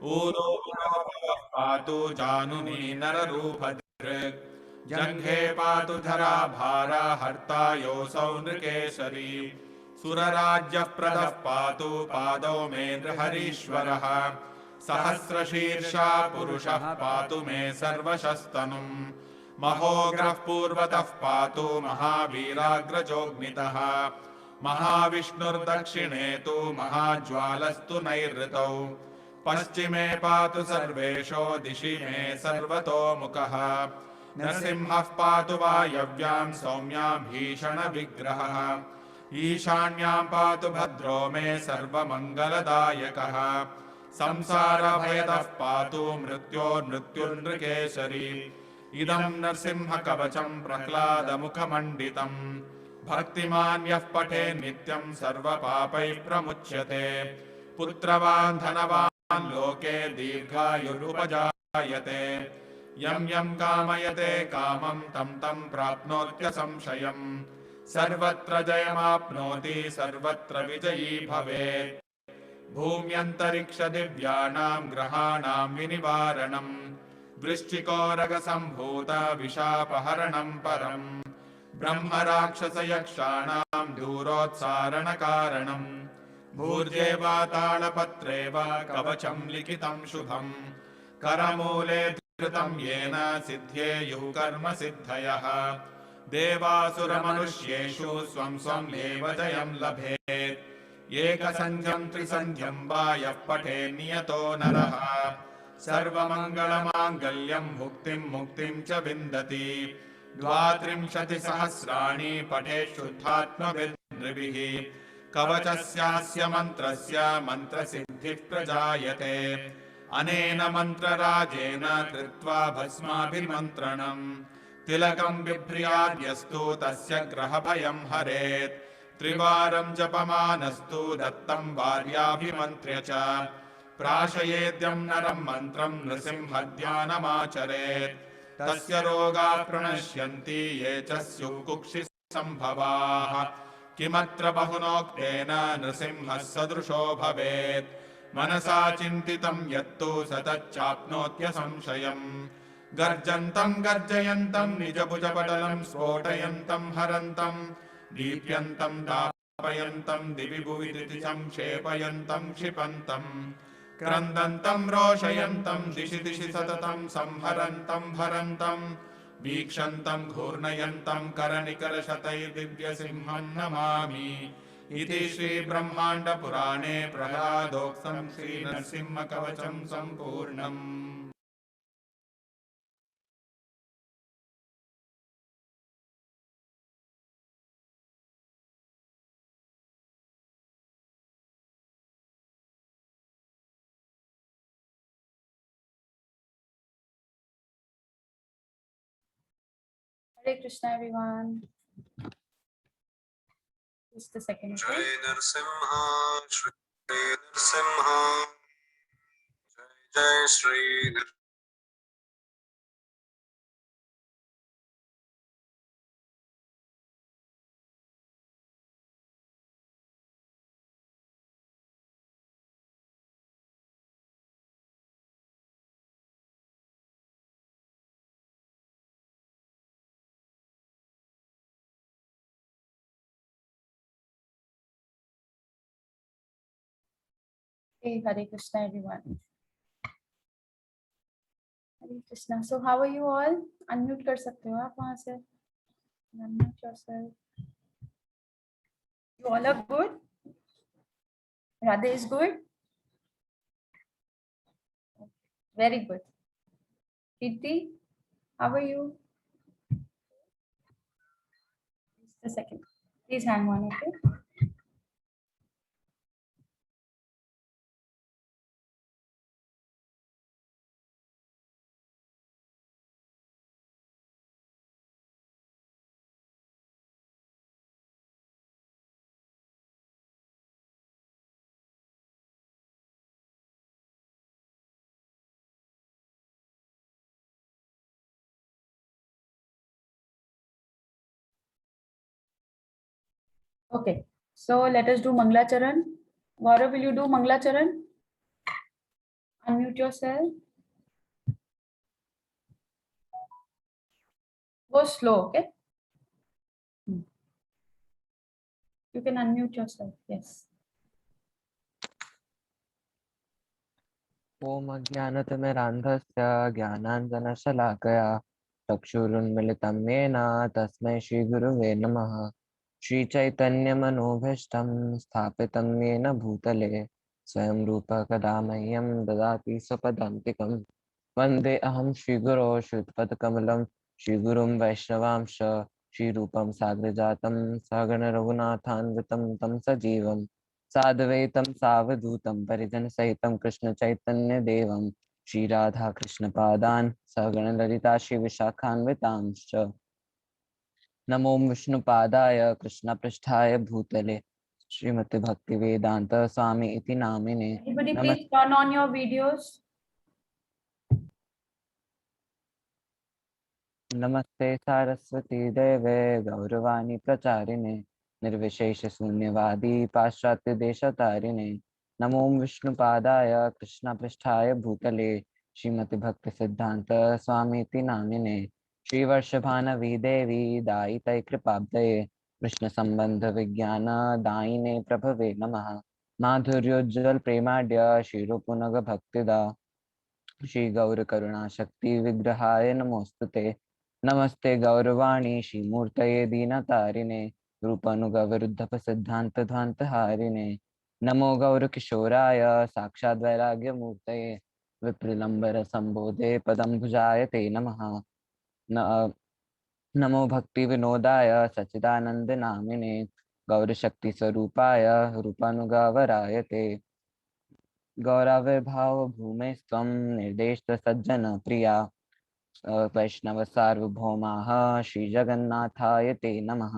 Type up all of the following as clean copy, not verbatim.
ऊरो पुरोभवः पातु जानुनी नररूपधृक् जङ्घे पातु धरा भारा हर्ता योऽसौ नृकेसरी सुरराज्यः प्रदः पातु पादौ मे नृहरीश्वरः सहस्रशीर्षा पुरुषः पातु मे सर्वशस्तनुम् महोग्रः पूर्वतः पातु महावीराग्रजोऽग्नितः महाविष्णुर्दक्षिणे तु महाज्वालस्तु नैऋतौ पश्चिमे पातु सर्वेशो दिशि मे सर्वतोमुखः नरसिंहः पातु वायव्यां सौम्या भीषणविग्रहः ईशान्यां पातु भद्रो मे सर्वमङ्गलदायकः संसारभयतः पातु मृत्योर्मृत्युर्नृकेसरी इदं नरसिंहकवचं प्रह्लादमुखमण्डितम् भक्तिमान् यः पठे नित्यं सर्वपापैः प्रमुच्यते पुत्रवान् धनवान् लोके दीर्घायुरुपजायते यं यं कामयते कामं तं तं प्राप्नोत्यसंशयम् सर्वत्र जयमाप्नोति सर्वत्र विजयी भवेत् भूम्यन्तरिक्षदिव्यानां ग्रहाणां विनिवारणम् वृश्चिकोरगसम्भूत विशापहरणं परम् ब्रह्मराक्षसयक्षाणां दूरोत्सारणकारणम् भूर्जे वा तालपत्रे वा कवचं लिखितं शुभम् करमूले धृतं येन सिद्ध्येयुः कर्मसिद्धयः देवासुरमनुष्येषु स्वं स्वं एव जयं लभेत् एकसन्ध्यं त्रिसन्ध्यं वा यः पठे नियतो नरः सर्वमङ्गलमाङ्गल्यं मुक्तिं मुक्तिं च विन्दति 32 सहस्राणि पठे शुद्धात्मभिर्नृभिः कवचस्यास्य मन्त्रस्य मन्त्रसिद्धिः प्रजायते अनेन मन्त्रराजेन कृत्वा भस्माभिमन्त्रणम् तिलकं बिभ्र्याद्यस्तु तस्य ग्रहभयं हरेत् त्रिवारं जपमानस्तु दत्तं भार्याभिमन्त्र्य च प्राशयेद्यं नरं मन्त्रं नृसिंहध्यानमाचरेत् तस्य रोगाः प्रणश्यन्ति ये च स्युः कुक्षिसम्भवाः किमत्र बहुनोक्तेन नृसिंहः सदृशो भवेत् मनसा चिन्तितं यत्तु स तच्चाप्नोत्यसंशयम् गर्जन्तं गर्जयन्तं निजभुजपटलं स्फोटयन्तं हरन्तं दीप्यन्तं दापयन्तं दिवि भुवि संक्षेपयन्तं क्षिपन्तं क्रन्दन्तं रोषयन्तं दिशि दिशि सततं संहरन्तं भरन्तं वीक्षन्तं घूर्णयन्तं करनिकरशतैर्दिव्यसिंहं नमामि इति श्रीब्रह्माण्डपुराणे प्रह्लादोक्तं श्रीनरसिंहकवचं सम्पूर्णम्। Hare Krishna, everyone. Just a second. Okay? Jai Narasimha, Shri Narasimha, Jai Jai Shri Narasimha. Hey, Hare Krishna, everyone. Hare Krishna. So, how are you all? Unmute कर सकते हो आप वहाँ से? Unmute yourself. You all are good? Radhe is good? Very good. Kirti, how are you? Just a second. Please hang on, okay? Okay, so let us do Mangla Charan. Gaurav, will you do Mangla Charan? Unmute unmute yourself. Go slow, okay? You can unmute yourself. Yes. ओम अज्ञानतिमिरान्धस्य ज्ञानाञ्जनशलाकया चक्षुरुन्मिलितं येन तस्मै श्रीगुरुवे नमः। श्रीचैतन्यमनोभीष्टं स्थापितं येन भूतले स्वयं रूपः कदा मह्यं ददाति स्वपदान्तिकं। वन्दे अहं श्रीगुरो श्रीयुतपदकमलं श्रीगुरुं वैष्णवांश श्रीरूपं साग्रजातं सहगणरघुनाथान्वितं तं सजीवं साद्वैतं सावधूतं परिजनसहितं कृष्णचैतन्यदेवं श्रीराधाकृष्णपादान् सहगणललिता श्रीविशाखान्वितांश्च नमो विष्णुपादाय कृष्णपृष्ठाय भूतले श्रीमते भक्तिवेदांत स्वामी इति नामिने Everybody, please turn on your videos. नमस्ते सारस्वती देवे गौरवाणी प्रचारिणे निर्विशेष शून्यवादी पाश्चात्य देशतारिणे नमो विष्णुपादाय कृष्णपृष्ठाय भूतले श्रीमति भक्ति सिद्धांत स्वामीति नामिने श्रीवर्षभानवी देवी दायितै कृपाब्दये कृष्ण संबंध विज्ञान दायिने प्रभवे नमः माधुर्योज्ज्वल प्रेमाढ्य श्रीरूपनग भक्तिदा श्री गौर करुणा शक्ति विग्रहाय नमोस्तुते नमस्ते गौरवाणी श्रीमूर्तये दीनतारिणे रूपानुगवरुद्धप सिद्धांत ध्वांत हारिणे नमो गौर किशोराय साक्षात् वैराग्य मूर्तये विप्रलंबर संबोधे पदम भुजाय ते नमः नमो भक्ति विनोदाय सच्चिदानंद नामिने गौर शक्ति स्वरूपाय रूपानुगवराय ते गौरविर्भाव भूमे स्वं निर्देश सज्जन प्रिया वैष्णव सार्वभौमाः श्रीजगन्नाथाय ते नमः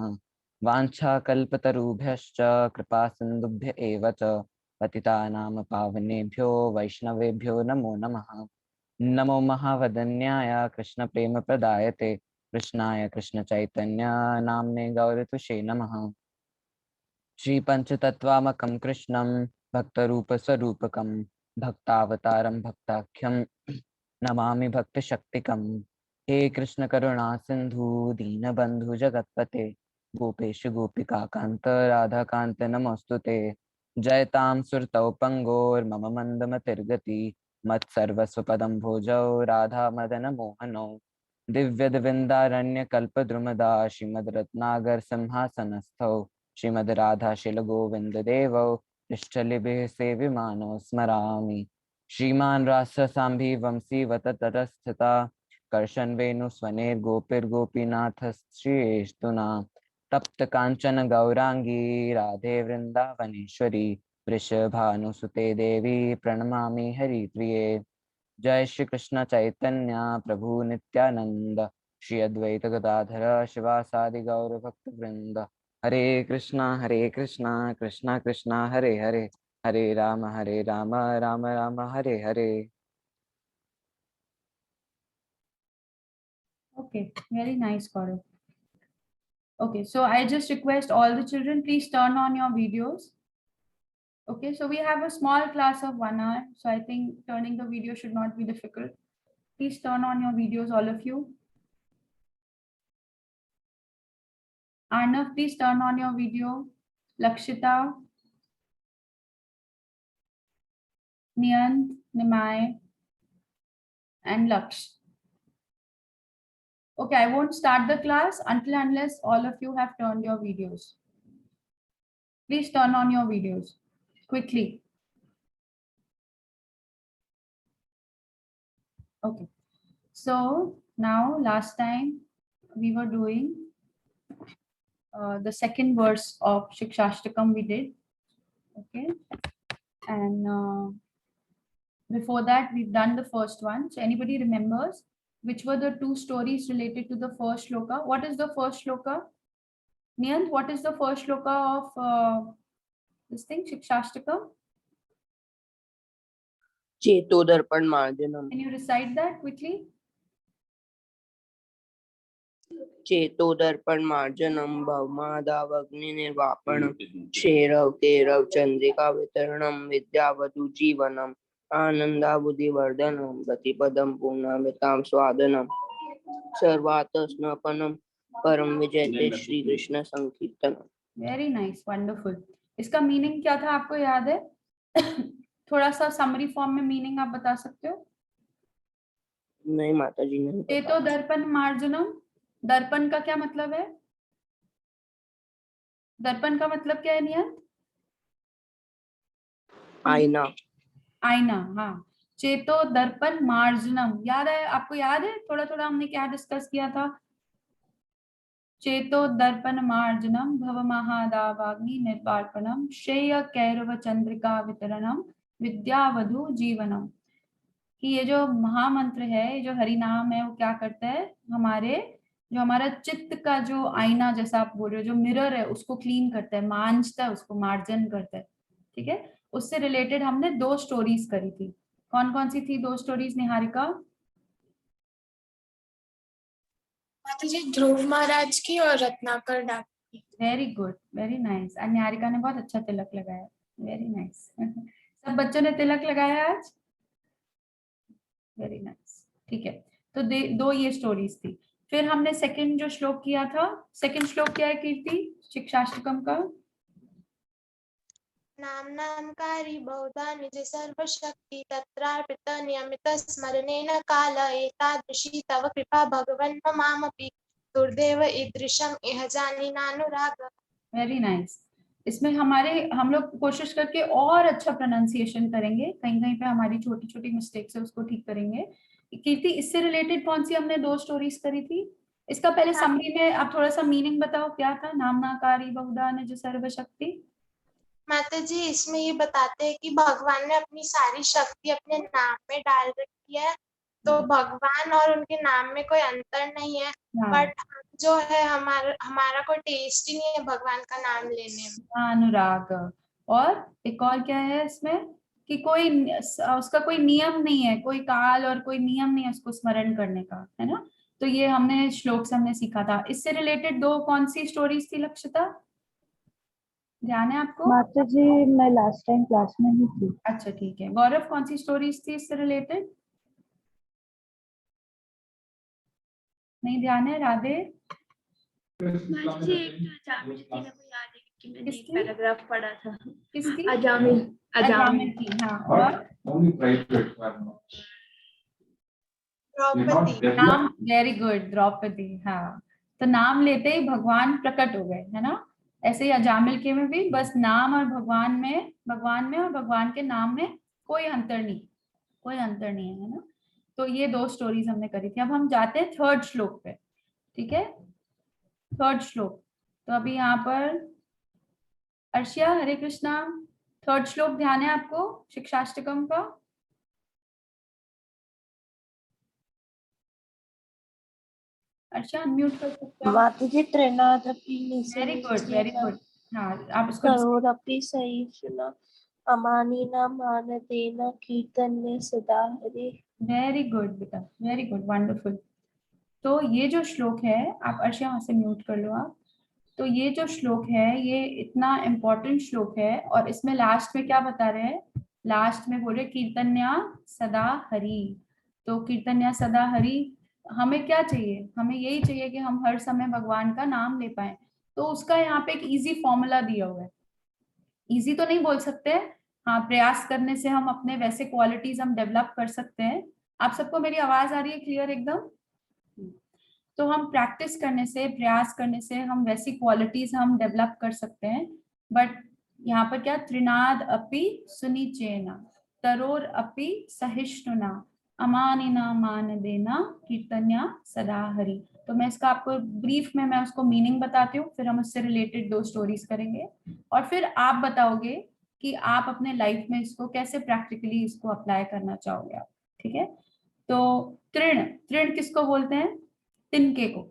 वाञ्छाकल्पतरुभ्यश्च कृपा सिन्धुभ्य एव च पतितानां पावनेभ्यो वैष्णवेभ्यो नमो नमः नमो महावदन्याय कृष्ण प्रेम प्रदायते कृष्णाय कृष्ण चैतन्य नाम्ने गौरतुषे नमः श्री पंचतत्वामकं कृष्णं भक्तरूप स्वरूपकं भक्तावतारं भक्ताख्यं नमामि भक्त शक्तिकं हे कृष्ण करुणा सिंधु दीनबंधु जगतपते गोपेश गोपिका कांत राधा कांत नमोस्तुते जयतां सुरतौ पंगोर्मम मंदमतिर्गति मत्सर्वस्वपदं भोजौ राधा मदन मोहनौ दिव्यद्विन्दारण्य कल्पद्रुमदा श्रीमद्रत्नागर सिंहासनस्थौ श्रीमद् राधा शिल गोविंद देवौ पृष्ठलिभिः सेव्यमानो स्मरामि श्रीमान राससाम्भि वंशीवत तटस्थिता कर्षण वेणु स्वनेर गोपीनाथ श्रीष्टुना तप्त कांचन गौरांगी राधे वृंदावनेश्वरी वृषभानुसुते देवी प्रणमामि हरिप्रिये जय श्री कृष्ण चैतन्य प्रभु नित्यानंद श्री अद्वैत गदाधर शिवासादि गौर भक्त वृंद हरे Krishna Krishna Krishna Hare Hare Hare Ram Ram Ram Hare Hare. Okay, very nice, Gaurav. Okay, so I just request all the children, please turn on your videos. Okay, so we have a small class of 1 hour, so I think turning the video should not be difficult. Please turn on your videos, all of you. Arnav, please turn on your video. Lakshita, Niyant, Nimai, and Laksh. Okay, I won't start the class unless all of you have turned your videos. Please turn on your videos quickly. Okay, so now last time we were doing the second verse of Shikshashtakam we did. Okay, and before that we've done the first one. So anybody remembers which were the two stories related to the first shloka? What is the first shloka? Niyant, what is the first shloka of this thing, Shikshashtakam? चेतोदर्पण मार्जनम. Can you recite that quickly? चेतोदर्पण मार्जनम भवमादावग्नि निर्वापणम क्षेरव केरव Chandrika वितरणम विद्यावधु जीवनम आनन्दाबुधिवर्धनं गतिपदं पूर्णामृतां स्वादनं सर्वातस्नपनं परम विजयते श्री कृष्ण संकीर्तनम। Very nice, wonderful. इसका meaning क्या था, आपको याद है? थोड़ा सा समरी फॉर्म में मीनिंग आप बता सकते हो? नहीं माता जी, नहीं ये पता। तो दर्पण मार्जनम, दर्पण का क्या मतलब है? दर्पण का मतलब क्या है नियत? आईना। आईना, हाँ। चेतो दर्पण मार्जनम, याद है आपको? याद है थोड़ा थोड़ा हमने क्या डिस्कस किया था? चेतो दर्पण मार्जनम भव महादावाग्नि निर्वापनम श्रेय कैरव चंद्रिका वितरणम विद्यावधु जीवनम। कि ये जो महामंत्र है, ये जो हरि नाम है, वो क्या करता है? हमारे जो हमारा चित्त का जो आईना जैसा आप बोल रहे हो, जो मिरर है, उसको क्लीन करता है, मांजता है, उसको मार्जन करता है। ठीक है, उससे रिलेटेड हमने 2 स्टोरीज करी थी। कौन कौन सी थी 2 स्टोरीज निहारिका? माता जी, ध्रुव महाराज की और रत्नाकर डाक की। Very good, very nice. और निहारिका ने बहुत अच्छा तिलक लगाया। Very nice. सब बच्चों ने तिलक लगाया आज? Very nice. ठीक है, तो 2 ये स्टोरीज थी। फिर हमने सेकंड जो श्लोक किया था, सेकंड श्लोक क्या है कीर्ति शिक्षाष्टकम का? नामनामकारी बहुधा निज सर्वशक्ति तत्रार्पित नियमित स्मरणेन काल एतादृशी तव कृपा भगवन् ममामपि दुर्दैव ईदृशम् इह जानीनानुराग। Very nice. इसमें हम लोग कोशिश करके और अच्छा प्रोनाउंसिएशन करेंगे, कहीं कहीं पे हमारी छोटी छोटी मिस्टेक्स है, उसको ठीक करेंगे। कीर्ति, इससे रिलेटेड कौन सी हमने 2 स्टोरीज करी थी? इसका पहले समरी में आप थोड़ा सा मीनिंग बताओ, क्या था? नामनाकारी बहुधा निज सर्वशक्ति। माता जी, इसमें ये बताते हैं कि भगवान ने अपनी सारी शक्ति अपने नाम में डाल रखी है, तो भगवान और उनके नाम में कोई अंतर नहीं है। बट जो है हमारा कोई टेस्ट ही नहीं है भगवान का नाम लेने में। अनुराग। और एक और क्या है इसमें कि कोई उसका कोई नियम नहीं है, कोई काल और कोई नियम नहीं है उसको स्मरण करने का, है ना? तो ये हमने श्लोक से हमने सीखा था। इससे रिलेटेड 2 कौन सी स्टोरीज थी लक्षिता, ध्यान है आपको? माता जी, मैं लास्ट टाइम क्लास में ही थी। अच्छा ठीक है। गौरव, कौन सी स्टोरीज थी इससे रिलेटेड? नहीं ध्यान है? राधे? माता जी, एक तो अजामिल थी ना, वो याद है कि मैंने एक किसकी? पैराग्राफ पढ़ा था। किसकी? अजामिल। अजामिल की, हाँ। और द्रौपदी। नाम, वेरी गुड, द्रौपदी, हाँ। तो नाम लेते ही भगवान प्रकट हो गए, है ना? ऐसे ही अजामिल के में भी बस नाम और भगवान में और भगवान के नाम में कोई अंतर नहीं, कोई अंतर नहीं है ना? तो ये 2 स्टोरीज हमने करी थी। अब हम जाते हैं 3rd श्लोक पे। ठीक है, 3rd श्लोक। तो अभी यहाँ पर अर्शिया, हरे कृष्णा, 3rd श्लोक ध्यान है आपको शिक्षाष्टकम का? अर्शिया अनम्यूट कर सकते हो? माता जी, त्रिनादपि वेरी गुड, वेरी गुड। हाँ, आप इसको करोरपि सहिष्णुना अमानिना मानदेन कीर्तन्य सदा हरे। वेरी गुड बेटा, वेरी गुड, वंडरफुल। तो ये जो श्लोक है, आप अर्शिया यहाँ से म्यूट कर लो आप। तो ये जो श्लोक है, ये इतना इम्पोर्टेंट श्लोक है, और इसमें लास्ट में क्या बता रहे हैं? लास्ट में बोल रहे कीर्तन्या सदा हरि। तो कीर्तन्या सदा हरि, हमें क्या चाहिए? हमें यही चाहिए कि हम हर समय भगवान का नाम ले पाए। तो उसका यहाँ पे एक इजी फॉर्मूला दिया हुआ है। इजी तो नहीं बोल सकते, हाँ, प्रयास करने से हम अपने वैसे क्वालिटीज हम डेवलप कर सकते हैं। आप सबको मेरी आवाज आ रही है क्लियर एकदम? तो हम प्रैक्टिस करने से, प्रयास करने से हम वैसी क्वालिटीज हम डेवलप कर सकते हैं। बट यहाँ पर क्या? त्रिनाद अपि सुनिचेना तरोर अपि सहिष्णुना अमानिना मान देना कीर्तन्या सदा हरि। तो मैं इसका आपको ब्रीफ में मैं उसको मीनिंग बताती हूँ, फिर हम उससे रिलेटेड 2 स्टोरीज करेंगे, और फिर आप बताओगे कि आप अपने लाइफ में इसको कैसे प्रैक्टिकली इसको अप्लाई करना चाहोगे आप। ठीक है, तो तृण, तृण किसको बोलते हैं? तिनके को।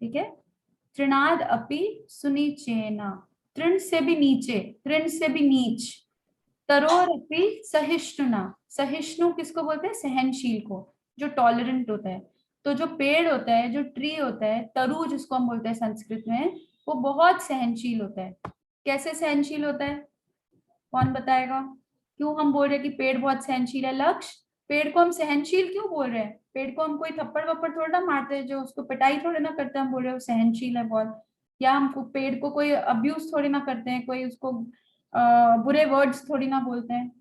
ठीक है, तृणाद अपि सुनिचेना, तृण से भी नीचे, तृण से भी नीच। तरोर अपि सहिष्णुना, सहिष्णु किसको बोलते हैं? सहनशील को, जो टॉलरेंट होता है। तो जो पेड़ होता है, जो ट्री होता है, तरु जिसको हम बोलते हैं संस्कृत में, वो बहुत सहनशील होता है। कैसे सहनशील होता है? कौन बताएगा? क्यों हम बोल रहे हैं कि पेड़ बहुत सहनशील है? लक्ष्य, पेड़ को हम सहनशील क्यों बोल रहे हैं? पेड़ को हम कोई थप्पड़ वप्पड़ थोड़ा ना मारते हैं, जो उसको पिटाई थोड़ी ना करते हैं, हम बोल रहे हैं वो सहनशील है बहुत। या हम पेड़ को कोई अब्यूज थोड़ी ना करते हैं, कोई उसको बुरे वर्ड्स थोड़ी ना बोलते हैं।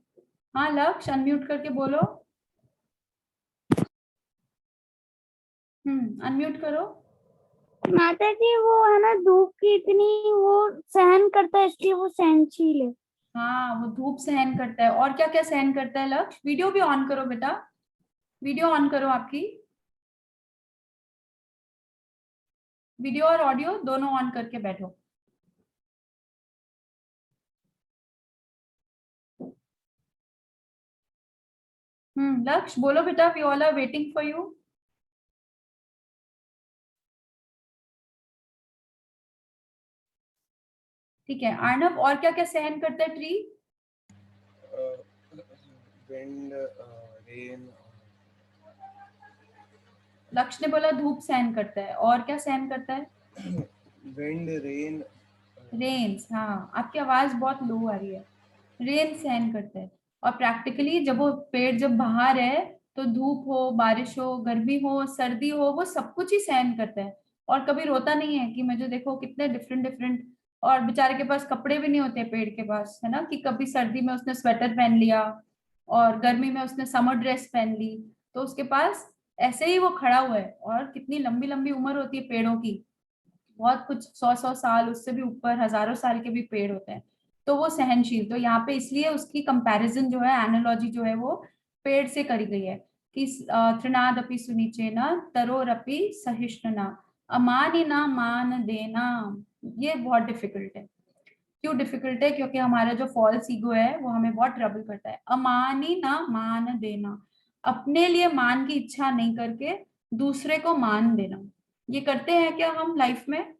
हाँ लक्ष्य, अनम्यूट करके बोलो। अनम्यूट करो। माता जी वो है ना, धूप की इतनी वो सहन करता है, इसलिए वो सहनशील है। हाँ, वो धूप सहन करता है। और क्या क्या सहन करता है लक्ष्य? वीडियो भी ऑन करो बेटा, वीडियो ऑन करो आपकी, वीडियो और ऑडियो दोनों ऑन करके बैठो। लक्ष्य बोलो बेटा, we all are waiting for you. ठीक है अर्णव, और क्या क्या सहन करता है ट्री? Wind, rain. लक्ष्य ने बोला धूप सहन करता है, और क्या सहन करता है? Wind, rain. रेन्स, हाँ आपकी आवाज बहुत लो आ रही है। रेन सहन करता है। और प्रैक्टिकली जब वो पेड़ जब बाहर है तो धूप हो, बारिश हो, गर्मी हो, सर्दी हो, वो सब कुछ ही सहन करता है। और कभी रोता नहीं है कि मुझे देखो कितने डिफरेंट डिफरेंट। और बेचारे के पास कपड़े भी नहीं होते पेड़ के पास, है ना, कि कभी सर्दी में उसने स्वेटर पहन लिया और गर्मी में उसने समर ड्रेस पहन ली। तो उसके पास ऐसे ही वो खड़ा हुआ है। और कितनी लंबी लंबी उम्र होती है पेड़ों की, बहुत कुछ 100 साल, उससे भी ऊपर हजारों साल के भी पेड़ होते हैं। तो वो सहनशील, तो यहाँ पे इसलिए उसकी कंपैरिजन जो है, एनालॉजी जो है वो पेड़ से करी गई है कि तृणादपि सुनिचेना तरोरपि सहिष्णुना अमानिना मान देना। ये बहुत डिफिकल्ट है। क्यों डिफिकल्ट है? क्योंकि हमारा जो फॉल्स ईगो है वो हमें बहुत ट्रबल करता है। अमानी ना मान देना, अपने लिए मान की इच्छा नहीं करके दूसरे को मान देना। ये करते हैं क्या हम लाइफ में?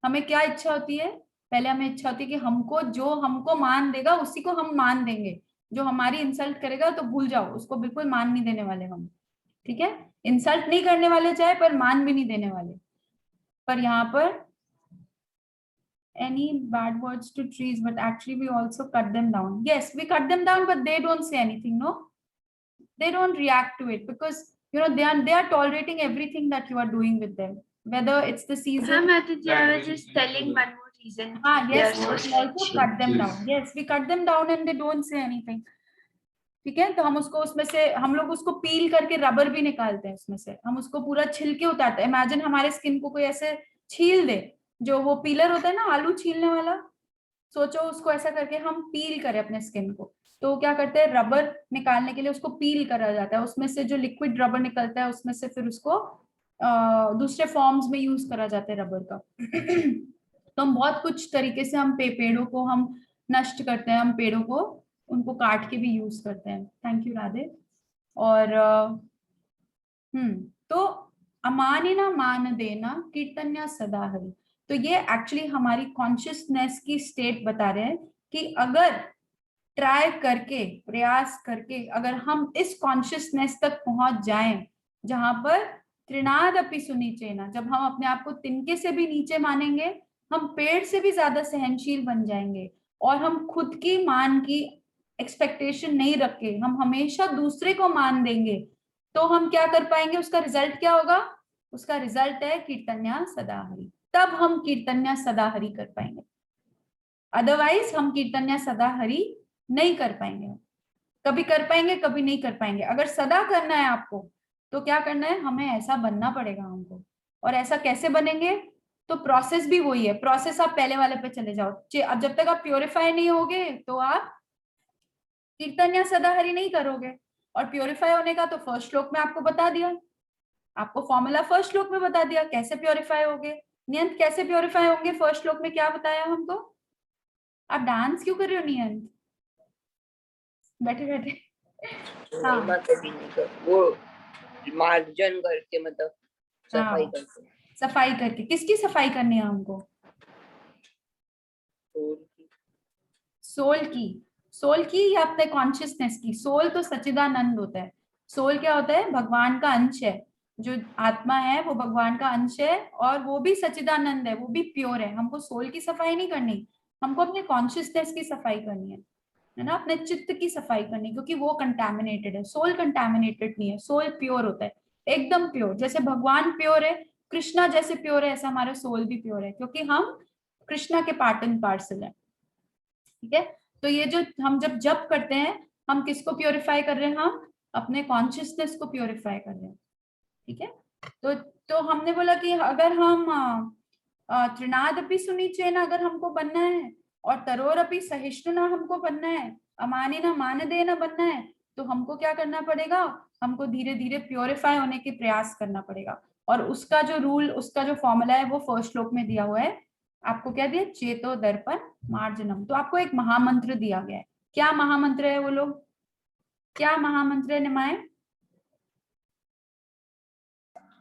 हमें क्या इच्छा होती है? पहले हमें इच्छा होती है कि हमको जो हमको मान देगा उसी को हम मान देंगे। जो हमारी इंसल्ट करेगा तो भूल जाओ, उसको बिल्कुल मान नहीं देने वाले हम। ठीक है, इंसल्ट नहीं करने वाले चाहे, पर मान भी नहीं देने वाले। पर यहाँ पर any bad words to trees, but actually we also cut them down. Yes, we cut them down, but they don't say anything. No, they don't react to it because they are tolerating everything that you are doing with them, whether it's the season. Mataji, I was just telling one more reason. Yes, we also cut them down. Yes, we cut them down and they don't say anything. ठीक है, तो हम उसको उसमें से हम लोग उसको पील करके रबर भी निकालते हैं उसमें से, हम उसको पूरा छिलके उतारते हैं। इमेजिन हमारे स्किन को कोई ऐसे छील दे, जो वो पीलर होता है ना आलू छीलने वाला, सोचो उसको ऐसा करके हम पील करें अपने स्किन को। तो क्या करते हैं, रबर निकालने के लिए उसको पील करा जाता है, उसमें से जो लिक्विड रबर निकलता है उसमें से फिर उसको दूसरे फॉर्म्स में यूज करा जाता है रबर का। तो हम बहुत कुछ तरीके से हम पेड़ों को हम नष्ट करते हैं, हम पेड़ों को उनको काट के भी यूज करते हैं। Thank you Radhe. और तो अमानिना मान देना कीर्तन्या सदा हरि। तो ये एक्चुअली हमारी कॉन्शियसनेस की स्टेट बता रहे हैं कि अगर ट्राई करके, प्रयास करके अगर हम इस कॉन्शियसनेस तक पहुंच जाएं जहां पर त्रिनाद अपि सुनीचेना, जब हम अपने आप को तिनके से भी नीचे मानेंगे, हम पेड़ से भी ज्यादा सहनशील बन जाएंगे और हम खुद की मान की एक्सपेक्टेशन नहीं रख के हम हमेशा दूसरे को मान देंगे, तो हम क्या कर पाएंगे? उसका रिजल्ट क्या होगा? उसका रिजल्ट है कीर्तन्या सदा हरि। तब हम कीर्तन्या सदा हरि कर पाएंगे, अदरवाइज हम कीर्तन्या सदा हरि नहीं कर पाएंगे। कभी कर पाएंगे, कभी नहीं कर पाएंगे। अगर सदा करना है आपको तो क्या करना है? हमें ऐसा बनना पड़ेगा हमको। और ऐसा कैसे बनेंगे? तो प्रोसेस भी वही है। प्रोसेस आप पहले वाले पे चले जाओ। अब जब तक आप प्योरीफाई नहीं होगे तो आप कीर्तन्या सदा हरि नहीं करोगे। और प्योरीफाई होने का तो फर्स्ट श्लोक में आपको बता दिया, आपको फॉर्मूला फर्स्ट श्लोक में बता दिया कैसे प्योरीफाई होगे। नियंत कैसे प्योरीफाई होंगे? फर्स्ट श्लोक में क्या बताया हमको? आप डांस क्यों कर रहे हो नियंत? बैठे बैठे। हाँ, वो मार्जन करके, मतलब सफाई हाँ, करके। सफाई करके। किसकी सफाई करनी है हमको? सोल की। सोल की या अपने कॉन्शियसनेस की? सोल तो सच्चिदानंद होता है। सोल क्या होता है? भगवान का अंश है। जो आत्मा है वो भगवान का अंश है और वो भी सच्चिदानंद है, वो भी प्योर है। हमको सोल की सफाई नहीं करनी, हमको अपने कॉन्शियसनेस की सफाई करनी है। है ना, अपने चित्त की सफाई करनी, क्योंकि वो कंटैमिनेटेड है। सोल कंटैमिनेटेड नहीं है, सोल प्योर होता है, एकदम प्योर। जैसे भगवान प्योर है, कृष्णा जैसे प्योर है, ऐसा हमारा सोल भी प्योर है, क्योंकि हम कृष्णा के पार्ट एंड पार्सल है। ठीक है, तो ये जो हम जब जप करते हैं, हम किसको प्योरीफाई कर रहे हैं? हम अपने कॉन्शियसनेस को प्योरीफाई कर रहे हैं। ठीक है, तो हमने बोला कि अगर हम तृणादपि सुनिचेन अगर हमको बनना है, और तरोरपि सहिष्णुना हमको बनना है, अमानिना मानदेना बनना है, तो हमको क्या करना पड़ेगा? हमको धीरे धीरे प्योरीफाई होने के प्रयास करना पड़ेगा। और उसका जो रूल, उसका जो फॉर्मूला है वो फर्स्ट श्लोक में दिया हुआ है। आपको क्या दिया? चेतो दर्पण मार्जनम। तो आपको एक महामंत्र दिया गया है। क्या महामंत्र है वो लोग? क्या महामंत्र है निमाय?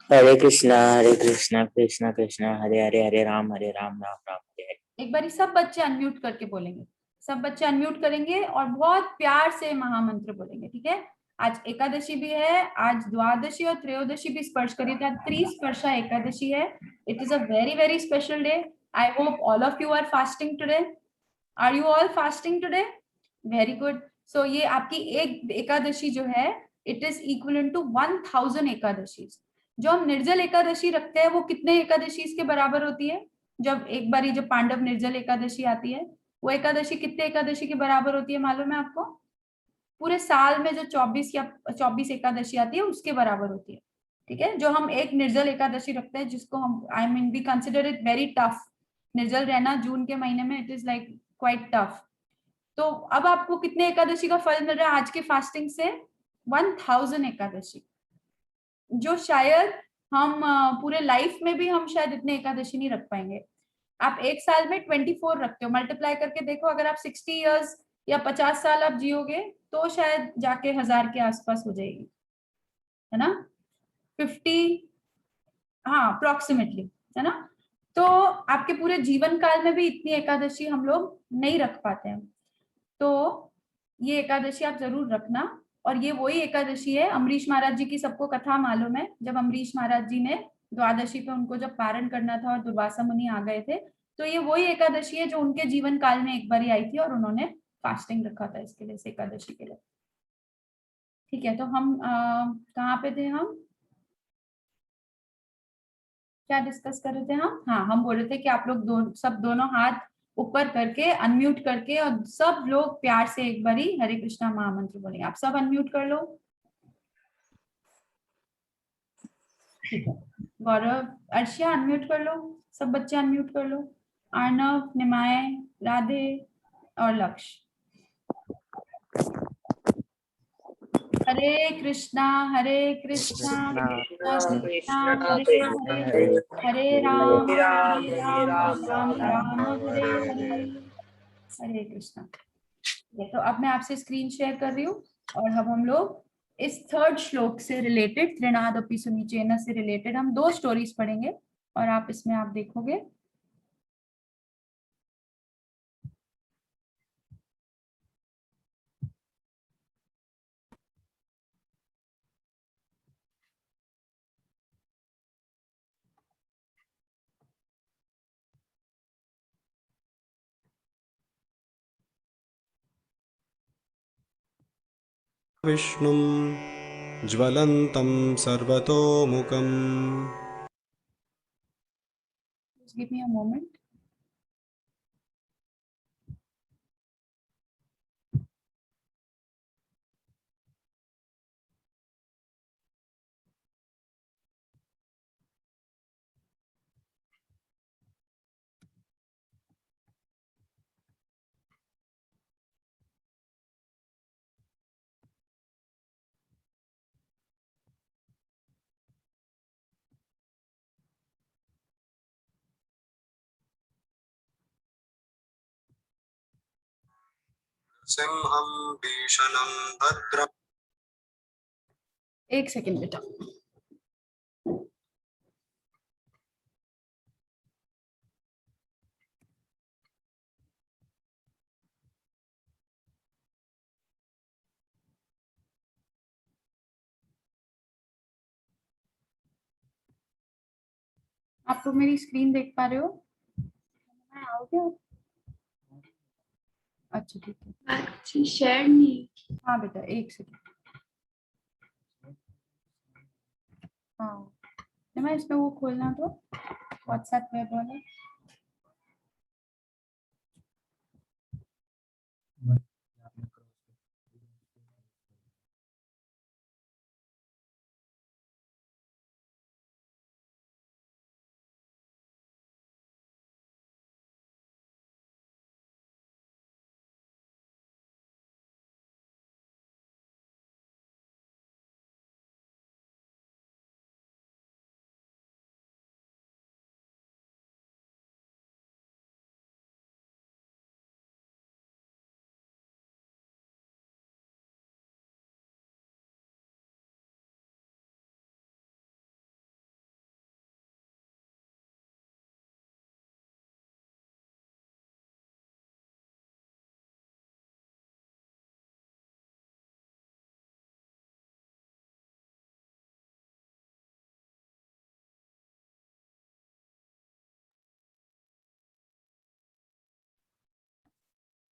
हरे कृष्णा कृष्णा कृष्णा हरे हरे, हरे राम राम राम हरे हरे। एक बार सब बच्चे अनम्यूट करके बोलेंगे, सब बच्चे अनम्यूट करेंगे और बहुत प्यार से महामंत्र बोलेंगे। ठीक है, आज एकादशी भी है, आज द्वादशी और त्रयोदशी भी स्पर्श करी थी, आज त्रिस्पर्शा एकादशी है। It is a very very special day. I hope all of you are fasting today. Are you all fasting today? Very good. So ये आपकी एक एकादशी जो है, it is equal to 1000 Ekadashi. जो हम निर्जल एकादशी रखते हैं वो कितने एकादशी के बराबर होती है? जब एक बार जब पांडव निर्जल एकादशी आती है, वो एकादशी कितने एकादशी के बराबर होती है मालूम है आपको? पूरे साल में जो 24 एकादशी आती है उसके बराबर होती है। ठीक है, जो हम एक निर्जल एकादशी रखते हैं, जिसको हम I mean we consider it very tough. निर्जल रहना जून के महीने में, it is like quite tough. तो अब आपको कितने एकादशी का फल मिल रहा है आज के फास्टिंग से? 1000 एकादशी, जो शायद हम पूरे लाइफ में भी हम शायद इतने एकादशी नहीं रख पाएंगे। आप एक साल में 24 रखते हो, मल्टीप्लाई करके देखो, अगर आप 60 इयर्स या 50 साल आप जियोगे तो शायद जाके 1000 के आसपास हो जाएगी, है ना? 50, हाँ अप्रोक्सीमेटली, है ना? तो आपके पूरे जीवन काल में भी इतनी एकादशी हम लोग नहीं रख पाते हैं। तो ये एकादशी आप जरूर रखना। और ये वही एकादशी है, अम्बरीश महाराज जी की सबको कथा मालूम है, जब अम्बरीश महाराज जी ने द्वादशी पे उनको जब पारण करना था और दुर्वासा मुनि आ गए थे, तो ये वही एकादशी है जो उनके जीवन काल में एक बार आई थी और उन्होंने फास्टिंग रखा था इसके लिए, इस एकादशी के लिए। ठीक है, तो हम कहाँ पे थे? हम क्या डिस्कस कर रहे थे? हम बोल रहे थे कि आप लोग सब दोनों हाथ ऊपर करके अनम्यूट करके और सब लोग प्यार से एक बारी हरे कृष्णा महामंत्र बोलेंगे। आप सब अनम्यूट कर लो। ठीक है, गौरव, अर्शिया अनम्यूट कर लो, सब बच्चे अनम्यूट कर लो। अर्णव, निमाय, राधे और लक्ष्य। हरे कृष्णा कृष्णा कृष्णा हरे हरे, हरे राम राम राम हरे हरे, हरे कृष्णा। तो अब मैं आपसे स्क्रीन शेयर कर रही हूँ और अब हम लोग इस थर्ड श्लोक से रिलेटेड, त्रिनादपि सुनिचेन से रिलेटेड हम 2 स्टोरीज पढ़ेंगे और आप इसमें आप देखोगे। विष्णुं ज्वलन्तं सर्वतोमुखम्। Give me a moment. सिंहं भीषणं भद्रम्। एक सेकेंड बेटा। आप लोग मेरी स्क्रीन देख पा रहे हो? मैं आओगे? अच्छा ठीक है, अच्छी शेयर नहीं। हाँ बेटा एक सेकंड। हाँ मैं इसमें वो खोलना तो व्हाट्सएप वेब वाला।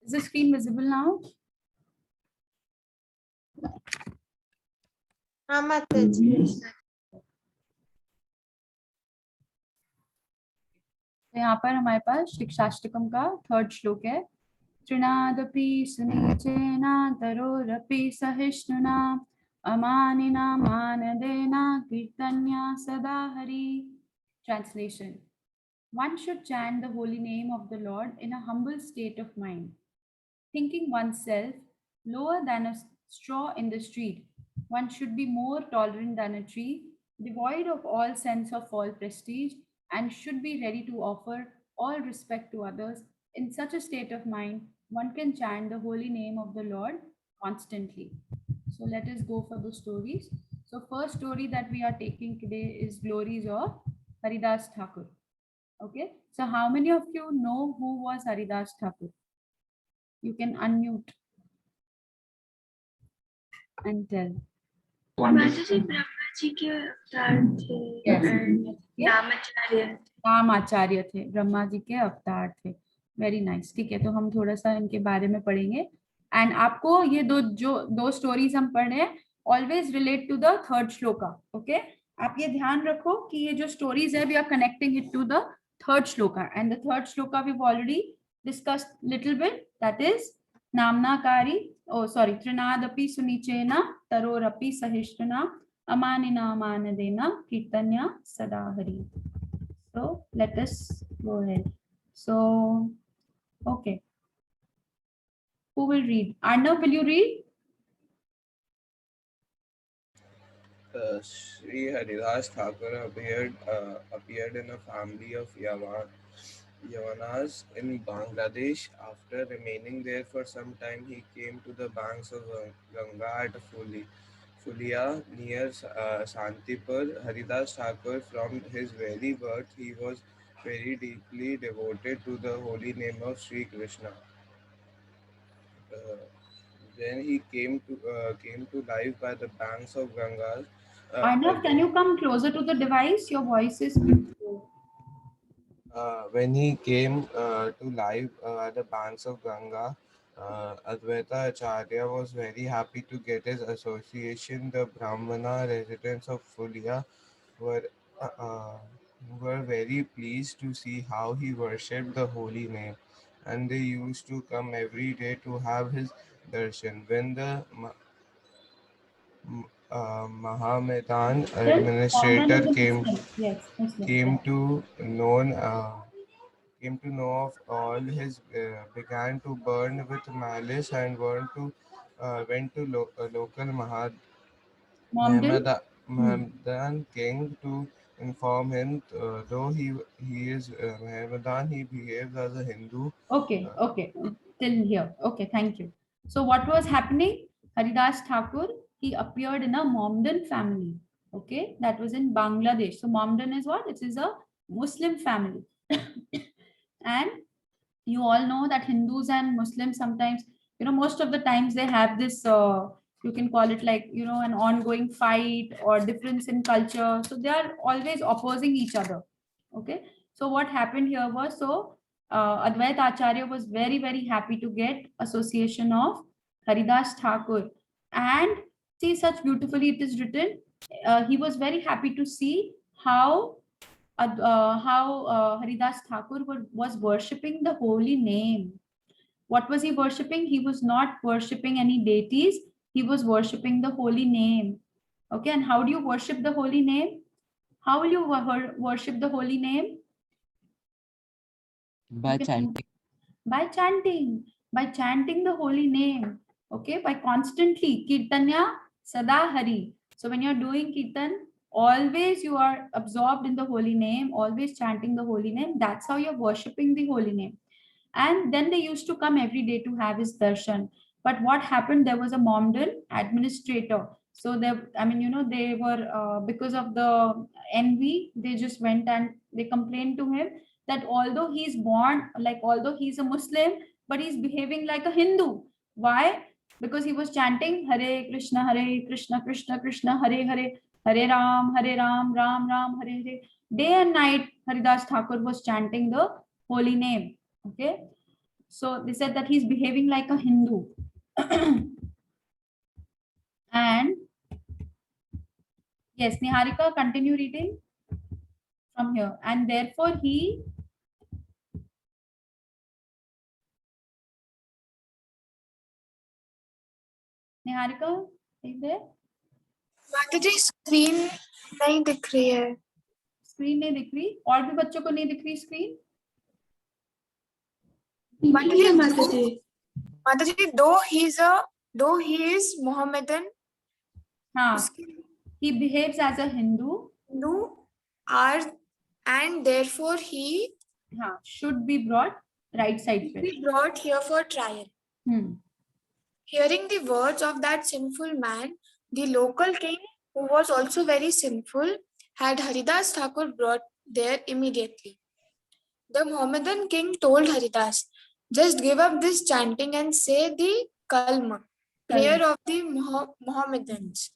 Is the screen visible now? हाँ माता जी। तो यहाँ पर हमारे पास शिक्षाष्टकम का 3rd श्लोक है। तृणादपि सुनीचेना तरोरपि सहिष्णुना अमानिना मानदेना कीर्तन्या सदा Hari. Translation: One should chant the holy name of the Lord in a humble state of mind, thinking oneself lower than a straw in the street. One should be more tolerant than a tree, devoid of all sense of false prestige, and should be ready to offer all respect to others. In such a state of mind, one can chant the holy name of the Lord constantly. So let us go for the stories. So first story that we are taking today is Glories of Haridas Thakur. Okay, so how many of you know who was Haridas Thakur? You can unmute and tell. माता जी ब्रह्मा जी के अवतार थे। Yes. नामाचार्य। नामाचार्य थे, ब्रह्मा जी के अवतार थे। Very nice. ठीक है, तो हम थोड़ा सा इनके बारे में पढ़ेंगे एंड आपको ये दो स्टोरीज हम पढ़ रहे हैं always relate to the 3rd shloka. Okay, आप ये ध्यान रखो कि ये जो स्टोरीज है we are connecting it to the 3rd shloka and the 3rd shloka we already discussed little bit, that is नामनाकारी त्रिनादपि सुनिचेना तरोरपि सहिष्णुना अमानिना मानदेना कीर्तन्या सदा हरि। So let us go ahead. So, okay. Who will read? Arnav, will you read? Sri Haridas Thakur appeared in a family of Yavanas in Bangladesh. After remaining there for some time, he came to the banks of Ganga at Fulia near Santipur. Haridas Thakur, from his very birth, he was very deeply devoted to the holy name of Sri Krishna. When he came to life by the banks of Ganga. Arnav, can you come closer to the device? Your voice is low. When he came to life at the banks of Ganga, Advaita Acharya was very happy to get his association. The Brahmana residents of Fulia were very pleased to see how he worshipped the holy name, and they used to come every day to have his darshan. When the Mahamedan administrator came to know of all his began to burn with malice and went to local Mahamedan king to inform him. Though he is Mahamedan, he behaves as a Hindu. Okay, till here. Okay, thank you. So what was happening? Haridas Thakur, he appeared in a Mohammedan family. Okay, that was in Bangladesh. So Mohammedan is what? It is a Muslim family. And you all know that Hindus and Muslims sometimes, most of the times they have this, you can call it like, an ongoing fight or difference in culture. So they are always opposing each other. Okay. So what happened here was, so Advait Acharya was very, very happy to get association of Haridas Thakur. And see, such beautifully it is written. He was very happy to see how Haridas Thakur was worshipping the holy name. What was he worshipping? He was not worshipping any deities. He was worshipping the holy name. Okay, and how do you worship the holy name? How will you worship the holy name? By chanting. By chanting the holy name. Okay, by constantly Kirtanya Sada Hari. So when you're doing Kirtan, always you are absorbed in the holy name, always chanting the holy name. That's how you're worshipping the holy name. And then they used to come every day to have his darshan. But what happened? There was a Momdan administrator. So they, they were because of the envy, they just went and they complained to him that although he's born, like although he's a Muslim, but he's behaving like a Hindu. Why? Because he was chanting Hare Krishna, Krishna Krishna, Hare Hare, Hare Ram, Ram Ram, Hare Hare. Day and night, Haridas Thakur was chanting the holy name. Okay, so they said that he's behaving like a Hindu. And yes, Niharika, continue reading from here. And therefore he Niharika, is there? माताजी screen नहीं दिख रही है. Screen नहीं दिख रही? और भी बच्चों को नहीं दिख रही स्क्रीन? माताजी though he is Mohammedan, he behaves as a Hindu, and therefore he should be brought right side. Be brought here for trial. Hearing the words of that sinful man, the local king, who was also very sinful, had Haridas Thakur brought there immediately. The Mohammedan king told Haridas, just give up this chanting and say the Kalma, prayer of the Mohammedans.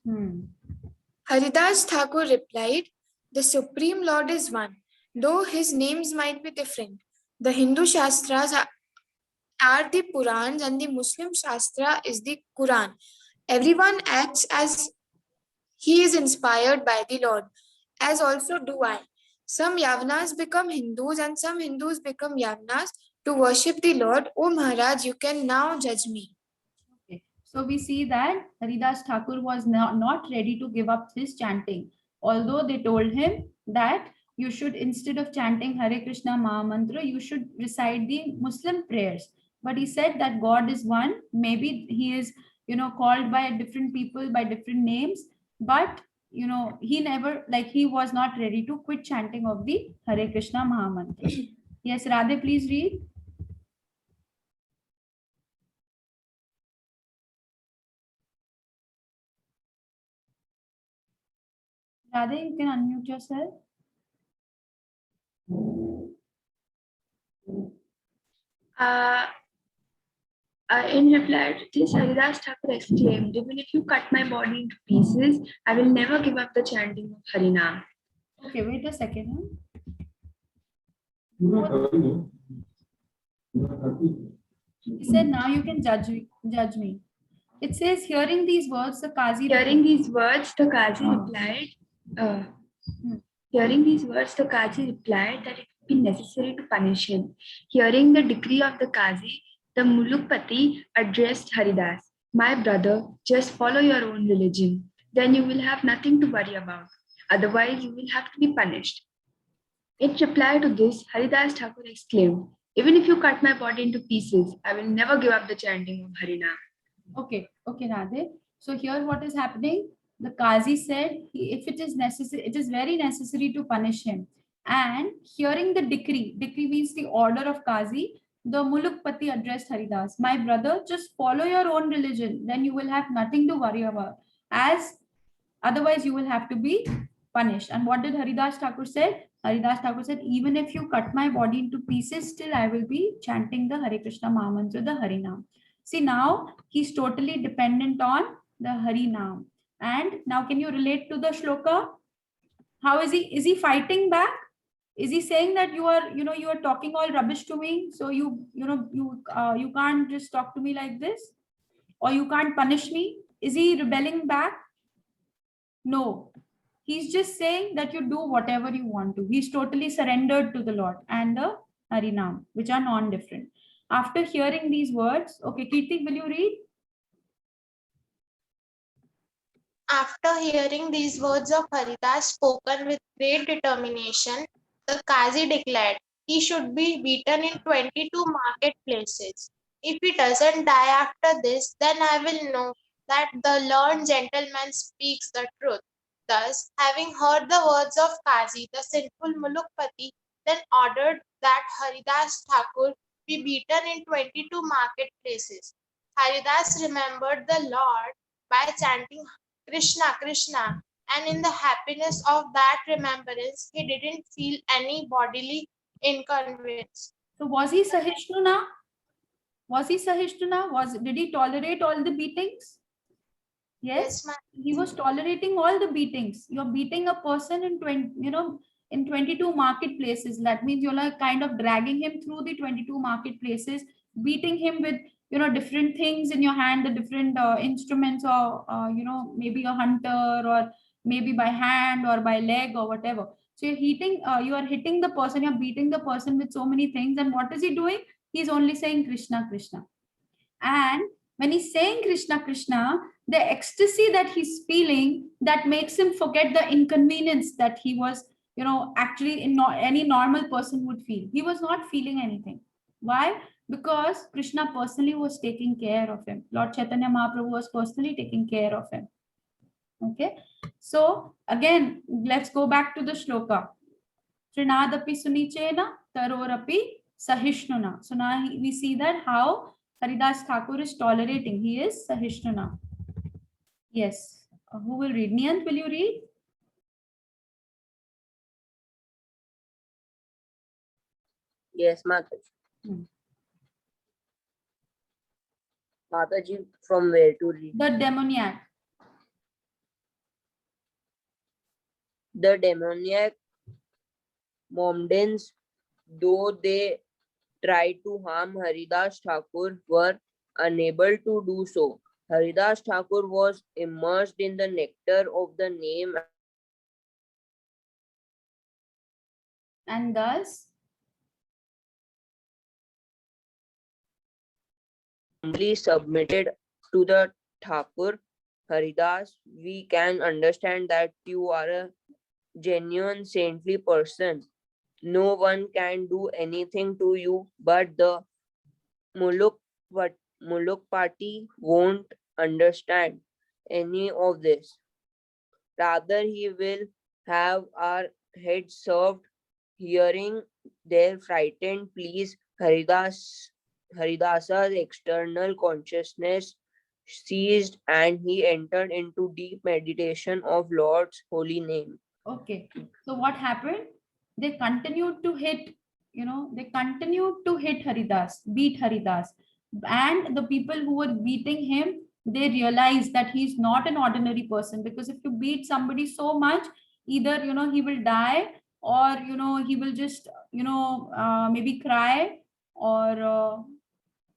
Haridas Thakur replied, the Supreme Lord is one, though his names might be different. The Hindu Shastras are the Purans and the Muslim Shastra is the Quran. Everyone acts as he is inspired by the Lord, as also do I. Some Yavanas become Hindus and some Hindus become Yavanas to worship the Lord. O Maharaj, you can now judge me. Okay. So we see that Haridas Thakur was not ready to give up his chanting. Although they told him that you should, instead of chanting Hare Krishna Maha Mantra, you should recite the Muslim prayers. But he said that God is one. Maybe he is, called by different people by different names. But, he was not ready to quit chanting of the Hare Krishna Maha Mantra. Yes, Radhe, please read. Radhe, you can unmute yourself. In reply to this, Haridas Thakur exclaimed, even if you cut my body into pieces, I will never give up the chanting of Harinam. Okay, wait a second. He said, now you can judge me. It says, hearing these words, the Qazi replied that it would be necessary to punish him. Hearing the decree of the Qazi, the Mulukpati addressed Haridas, my brother, just follow your own religion. Then you will have nothing to worry about. Otherwise, you will have to be punished. In reply to this, Haridas Thakur exclaimed, even if you cut my body into pieces, I will never give up the chanting of Harinam. Okay, Radhe. So here what is happening? The Qazi said, if it is necessary, it is very necessary to punish him. And hearing the decree means the order of Qazi, the Mulukpati addressed Haridas, my brother, just follow your own religion. Then you will have nothing to worry about. Otherwise you will have to be punished. And what did Haridas Thakur say? Haridas Thakur said, even if you cut my body into pieces, still I will be chanting the Hare Krishna Maha Mantra, the Harinam. See, now he's totally dependent on the Harinam. And now can you relate to the shloka? How is he? Is he fighting back? Is he saying that you are talking all rubbish to me? So you can't just talk to me like this, or you can't punish me? Is he rebelling back? No. He's just saying that you do whatever you want to. He's totally surrendered to the Lord and the Harinam, which are non-different. After hearing these words, okay, Kirti, will you read? After hearing these words of Haridas spoken with great determination, the Qazi declared he should be beaten in 22 marketplaces. If he doesn't die after this, then I will know that the learned gentleman speaks the truth. Thus, having heard the words of Qazi, the sinful Mulukpati then ordered that Haridas Thakur be beaten in 22 marketplaces. Haridas remembered the Lord by chanting Krishna, Krishna, and in the happiness of that remembrance, he didn't feel any bodily inconvenience. So was he Sahishnuna? Was he Sahishnuna? Did he tolerate all the beatings? Yes, he was tolerating all the beatings. You're beating a person in 22 marketplaces. That means you're like kind of dragging him through the 22 marketplaces, beating him with different things in your hand, the different instruments, or maybe a hunter, or maybe by hand or by leg or whatever. So you are hitting the person, you're beating the person with so many things. And what is he doing? He's only saying Krishna, Krishna. And when he's saying Krishna, Krishna, the ecstasy that he's feeling, that makes him forget the inconvenience that he was, actually any normal person would feel. He was not feeling anything. Why? Because Krishna personally was taking care of him. Lord Chaitanya Mahaprabhu was personally taking care of him. Okay. So again, let's go back to the shloka. Trinadapi sunichena tarorapi sahishnuna. So now we see that how Haridas Thakur is tolerating. He is Sahishnuna. Yes. Who will read? Niyant, will you read? Yes, Mataji. Mataji, from where to read? The demoniac. The demoniac Mohamedans, though they tried to harm Haridas Thakur, were unable to do so. Haridas Thakur was immersed in the nectar of the name and thus humbly submitted to the Thakur. Haridas, we can understand that you are a genuine saintly person. No one can do anything to you, but the Muluk party won't understand any of this. Rather, he will have our heads served. Hearing their frightened pleas, Haridasa's external consciousness ceased and he entered into deep meditation of Lord's holy name. Okay. So what happened? They continued to hit, Haridas, beat Haridas. And the people who were beating him, they realized that he's not an ordinary person, because if you beat somebody so much, either, he will die, or, he will just, maybe cry, or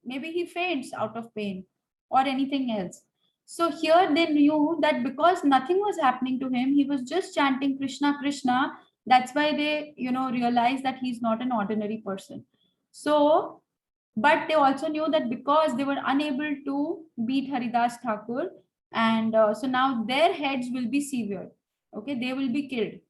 maybe he faints out of pain or anything else. So here they knew that because nothing was happening to him, he was just chanting Krishna, Krishna. That's why they, realized that he's not an ordinary person. So, but they also knew that because they were unable to beat Haridas Thakur, and so now their heads will be severed. Okay, they will be killed.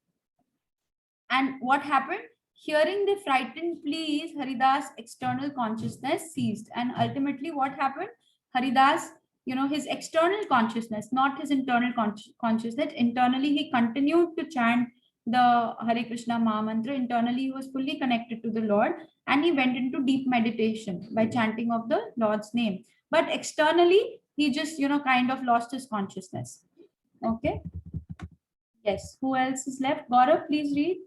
And what happened? Hearing the frightened pleas, Haridas' external consciousness ceased. And ultimately, what happened? Haridas, his external consciousness, not his internal consciousness. Internally, he continued to chant the Hare Krishna Maha Mantra. Internally, he was fully connected to the Lord, and he went into deep meditation by chanting of the Lord's name. But externally, he just, kind of lost his consciousness. Okay. Yes. Who else is left? Gaurav, please read.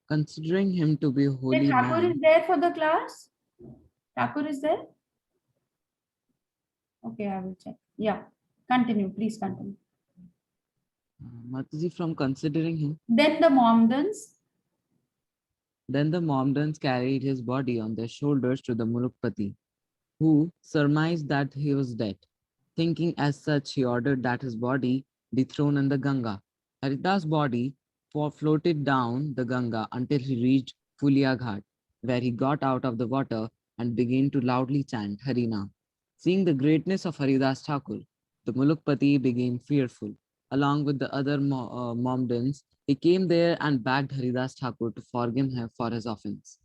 Considering him to be holy Thakur man. is there for the class? Thakur is there? Okay, I will check. Yeah, continue. Please continue. Mataji, from considering him, Then the Mohammedans carried his body on their shoulders to the Mulukpati, who surmised that he was dead. Thinking as such, he ordered that his body be thrown in the Ganga. Haridas' body floated down the Ganga until he reached Fulia Ghat, where he got out of the water and began to loudly chant Harina. Seeing the greatness of Haridas Thakur, the Mulukpati became fearful. Along with the other Mohammedans, he came there and begged Haridas Thakur to forgive him for his offense.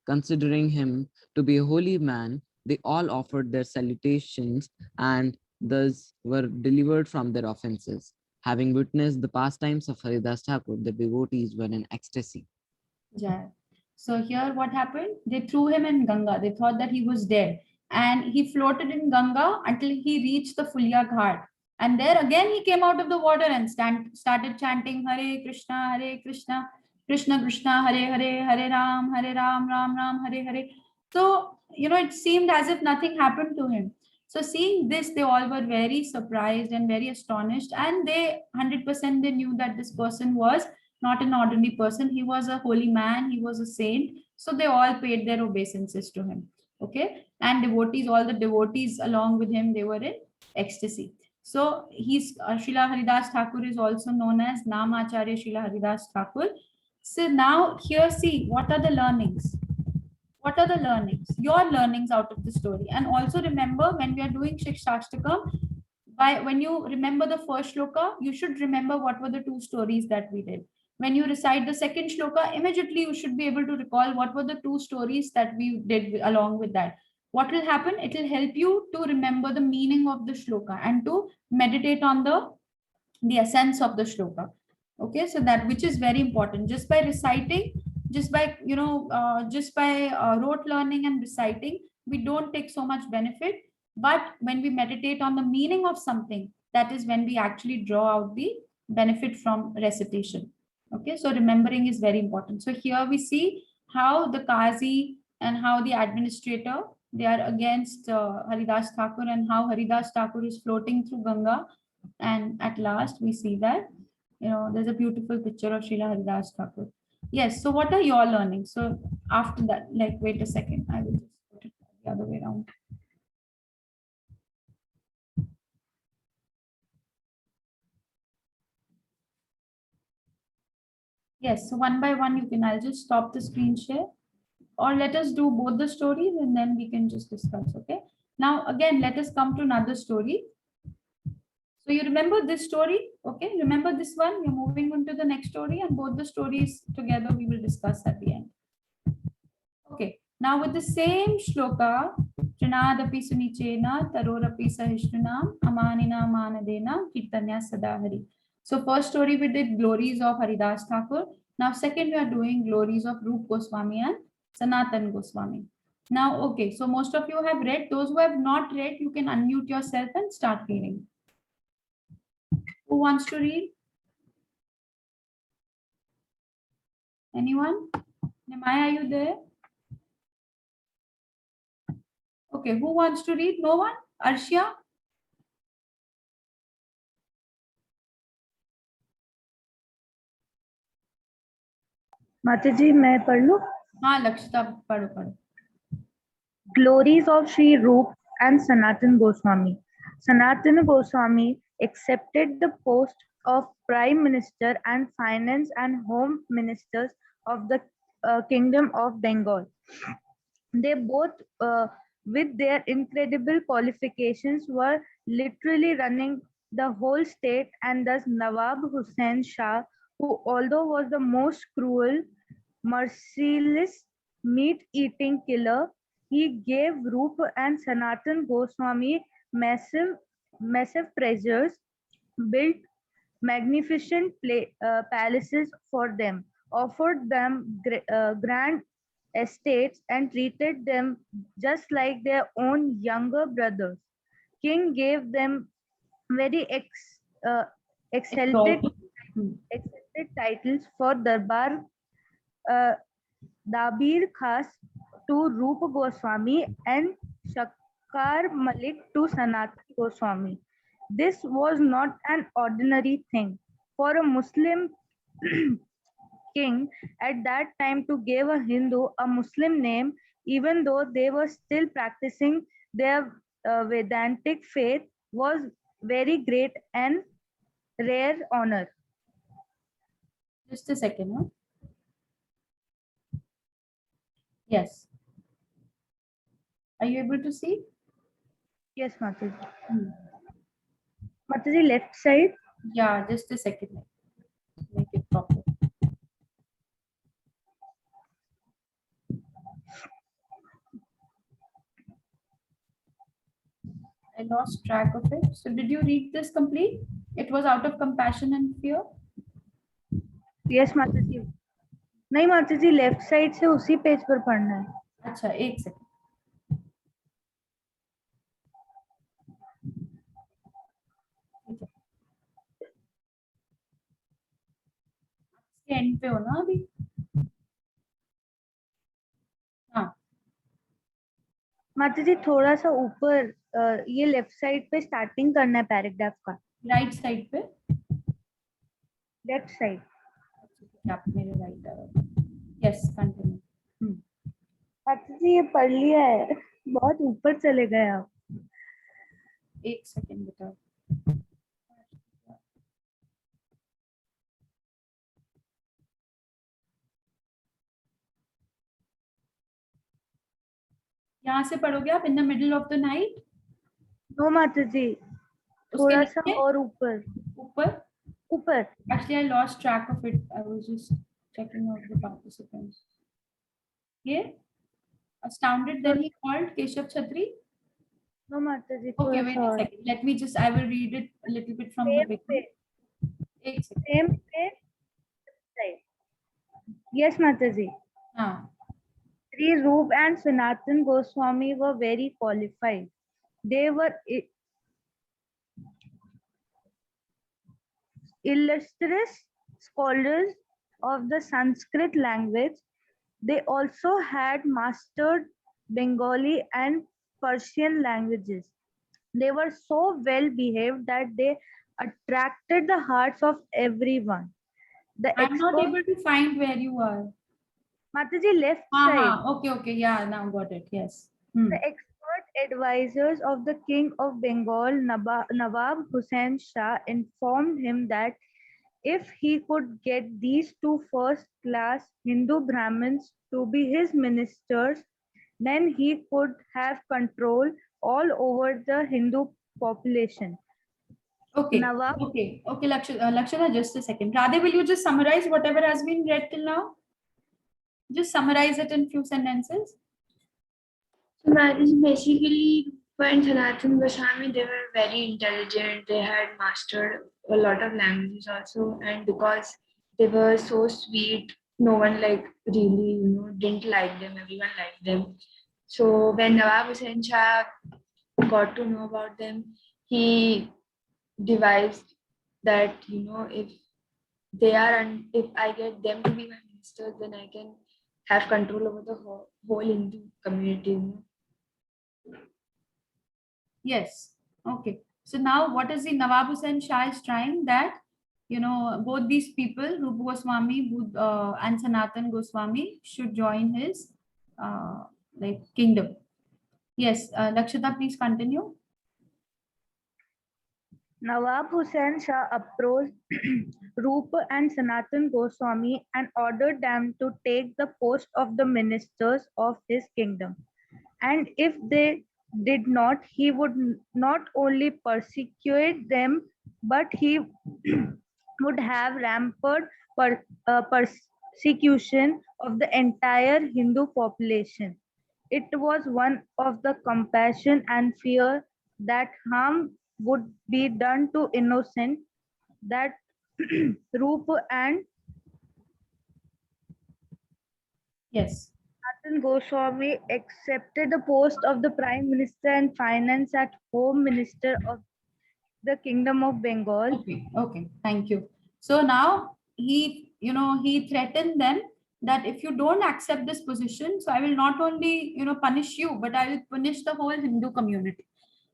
Considering him to be a holy man, they all offered their salutations and thus were delivered from their offenses. Having witnessed the pastimes of Haridas Thakur, the devotees were in ecstasy. Yeah. So here what happened? They threw him in Ganga. They thought that he was dead. And he floated in Ganga until he reached the Fulia Ghat. And there again he came out of the water and started chanting Hare Krishna, Krishna Krishna, Hare Hare, Hare Ram, Ram Ram, Hare Hare. So, it seemed as if nothing happened to him. So seeing this, they all were very surprised and very astonished. And they 100% they knew that this person was not an ordinary person. He was a holy man. He was a saint. So they all paid their obeisances to him. Okay. And devotees, all the devotees along with him, they were in ecstasy. So he's Srila Haridas Thakur is also known as Namacharya Srila Haridas Thakur. So now here, see, what are the learnings? What are the learnings? Your learnings out of the story. And also remember, when we are doing Shikshashtakam, when you remember the first shloka, you should remember what were the two stories that we did. When you recite the second shloka, immediately you should be able to recall what were the two stories that we did along with that. What will happen? It will help you to remember the meaning of the shloka and to meditate on the essence of the shloka. Okay, so that which is very important. Just by reciting, just by rote learning and reciting, we don't take so much benefit. But when we meditate on the meaning of something, that is when we actually draw out the benefit from recitation. Okay, so remembering is very important. So here we see how the Qazi and how the administrator, they are against Haridas Thakur, and how Haridas Thakur is floating through Ganga. And at last we see that, there's a beautiful picture of Srila Haridas Thakur. Yes, so what are your learnings? So after that, wait a second, I will just put it the other way around. Yes, so one by one I'll just stop the screen share, or let us do both the stories and then we can just discuss, okay? Now again, let us come to another story. So you remember this story, okay? Remember this one, you're moving on to the next story, and both the stories together we will discuss at the end. Okay, now with the same shloka, Trinadapi Sunichena, Tarorapi Sahishnunam, Amanina Manadena, Kirtanya Sadahari. So first story we did glories of Haridas Thakur. Now second we are doing glories of Rup Goswami and Sanatan Goswami. Now, okay, so most of you have read. Those who have not read, you can unmute yourself and start reading. Who wants to read? Anyone? Nimaya, are you there? Okay, who wants to read? No one? Arshia? Mataji, मैं पढ़ लूं? हाँ, लक्षिता पढ़ो. Glories of Sri Rup and Sanatan Goswami. Sanatana Goswami accepted the post of Prime Minister and Finance and Home Ministers of the Kingdom of Bengal. They both, with their incredible qualifications, were literally running the whole state, and thus Nawab Hussain Shah, who although was the most cruel, merciless, meat-eating killer, he gave Rup and Sanatan Goswami massive treasures, built magnificent palaces for them, offered them grand estates, and treated them just like their own younger brothers. King gave them very exalted titles for Darbar Dabir Khas to Rupa Goswami and Shakar Malik to Sanatan Goswami. This was not an ordinary thing. for a Muslim king at that time to give a Hindu a Muslim name, even though they were still practicing their Vedantic faith, was very great and rare honor. Just a second. Huh? Yes. Are you able to see? Yes, Mataji. Mataji, left side. Yeah, just a second. Make it proper. I lost track of it. So did you read this complete? It was out of compassion and fear? Yes, Mataji. नहीं माताजी, left side से उसी page पर पढ़ना है. अच्छा, एक second. And पे हो ना अभी? हाँ. माताजी थोड़ा सा ऊपर, ये लेफ्ट साइड पे स्टार्टिंग करना है पैराग्राफ का. राइट साइड पे? Left side. आप मेरे राइट. Yes, continue. माताजी ये पढ़ लिया है, बहुत ऊपर चले गए आप. एक सेकंड बेटा. यहाँ से पढ़ोगे आप? In the middle of the night? No माताजी, थोड़ा सा और ऊपर. ऊपर? ऊपर. Actually, I lost track of it. I was just checking out the participants. Yeah? Astounded that he called Keshav Chhatri? No, Mataji. Okay, wait a second. Let me just, I will read it a little bit from the beginning. Same page. Yes, Mataji. Sri Roop and Sanatan Goswami were very qualified. They were illustrious scholars of the Sanskrit language. They also had mastered Bengali and Persian languages. They were so well behaved that they attracted the hearts of everyone. I'm not able to find where you are. Mataji, left side. Okay, yeah, now got it, yes. The expert advisors of the King of Bengal, Nawab Hussain Shah, informed him that if he could get these two first-class Hindu Brahmins to be his ministers, then he could have control all over the Hindu population. Okay, Lakshana, just a second. Radhe, will you just summarize whatever has been read till now? Just summarize it in few sentences. So basically, when Sanatan Goswami, they were very intelligent. They had mastered a lot of languages also, and because they were so sweet, no one really didn't like them. Everyone liked them. So when Nawab Hussain Shah got to know about them, he devised that if I get them to be my ministers, then I can have control over the whole Hindu community. Yes. Okay. So now what is the Nawab Hussain Shah is trying that, both these people, Rup Goswami and Sanatan Goswami, should join his kingdom. Yes. Lakshita, please continue. Nawab Hussain Shah approached Rupa and Sanatan Goswami and ordered them to take the post of the ministers of his kingdom. And if they did not, he would not only persecute them, but he would have rampant persecution of the entire Hindu population. It was one of the compassion and fear that harm would be done to innocent that Rupa and Sanatan Goswami accepted the post of the Prime Minister and Finance at Home Minister of the Kingdom of Bengal. Okay, thank you. So now he threatened them that if you don't accept this position, so I will not only, punish you, but I will punish the whole Hindu community.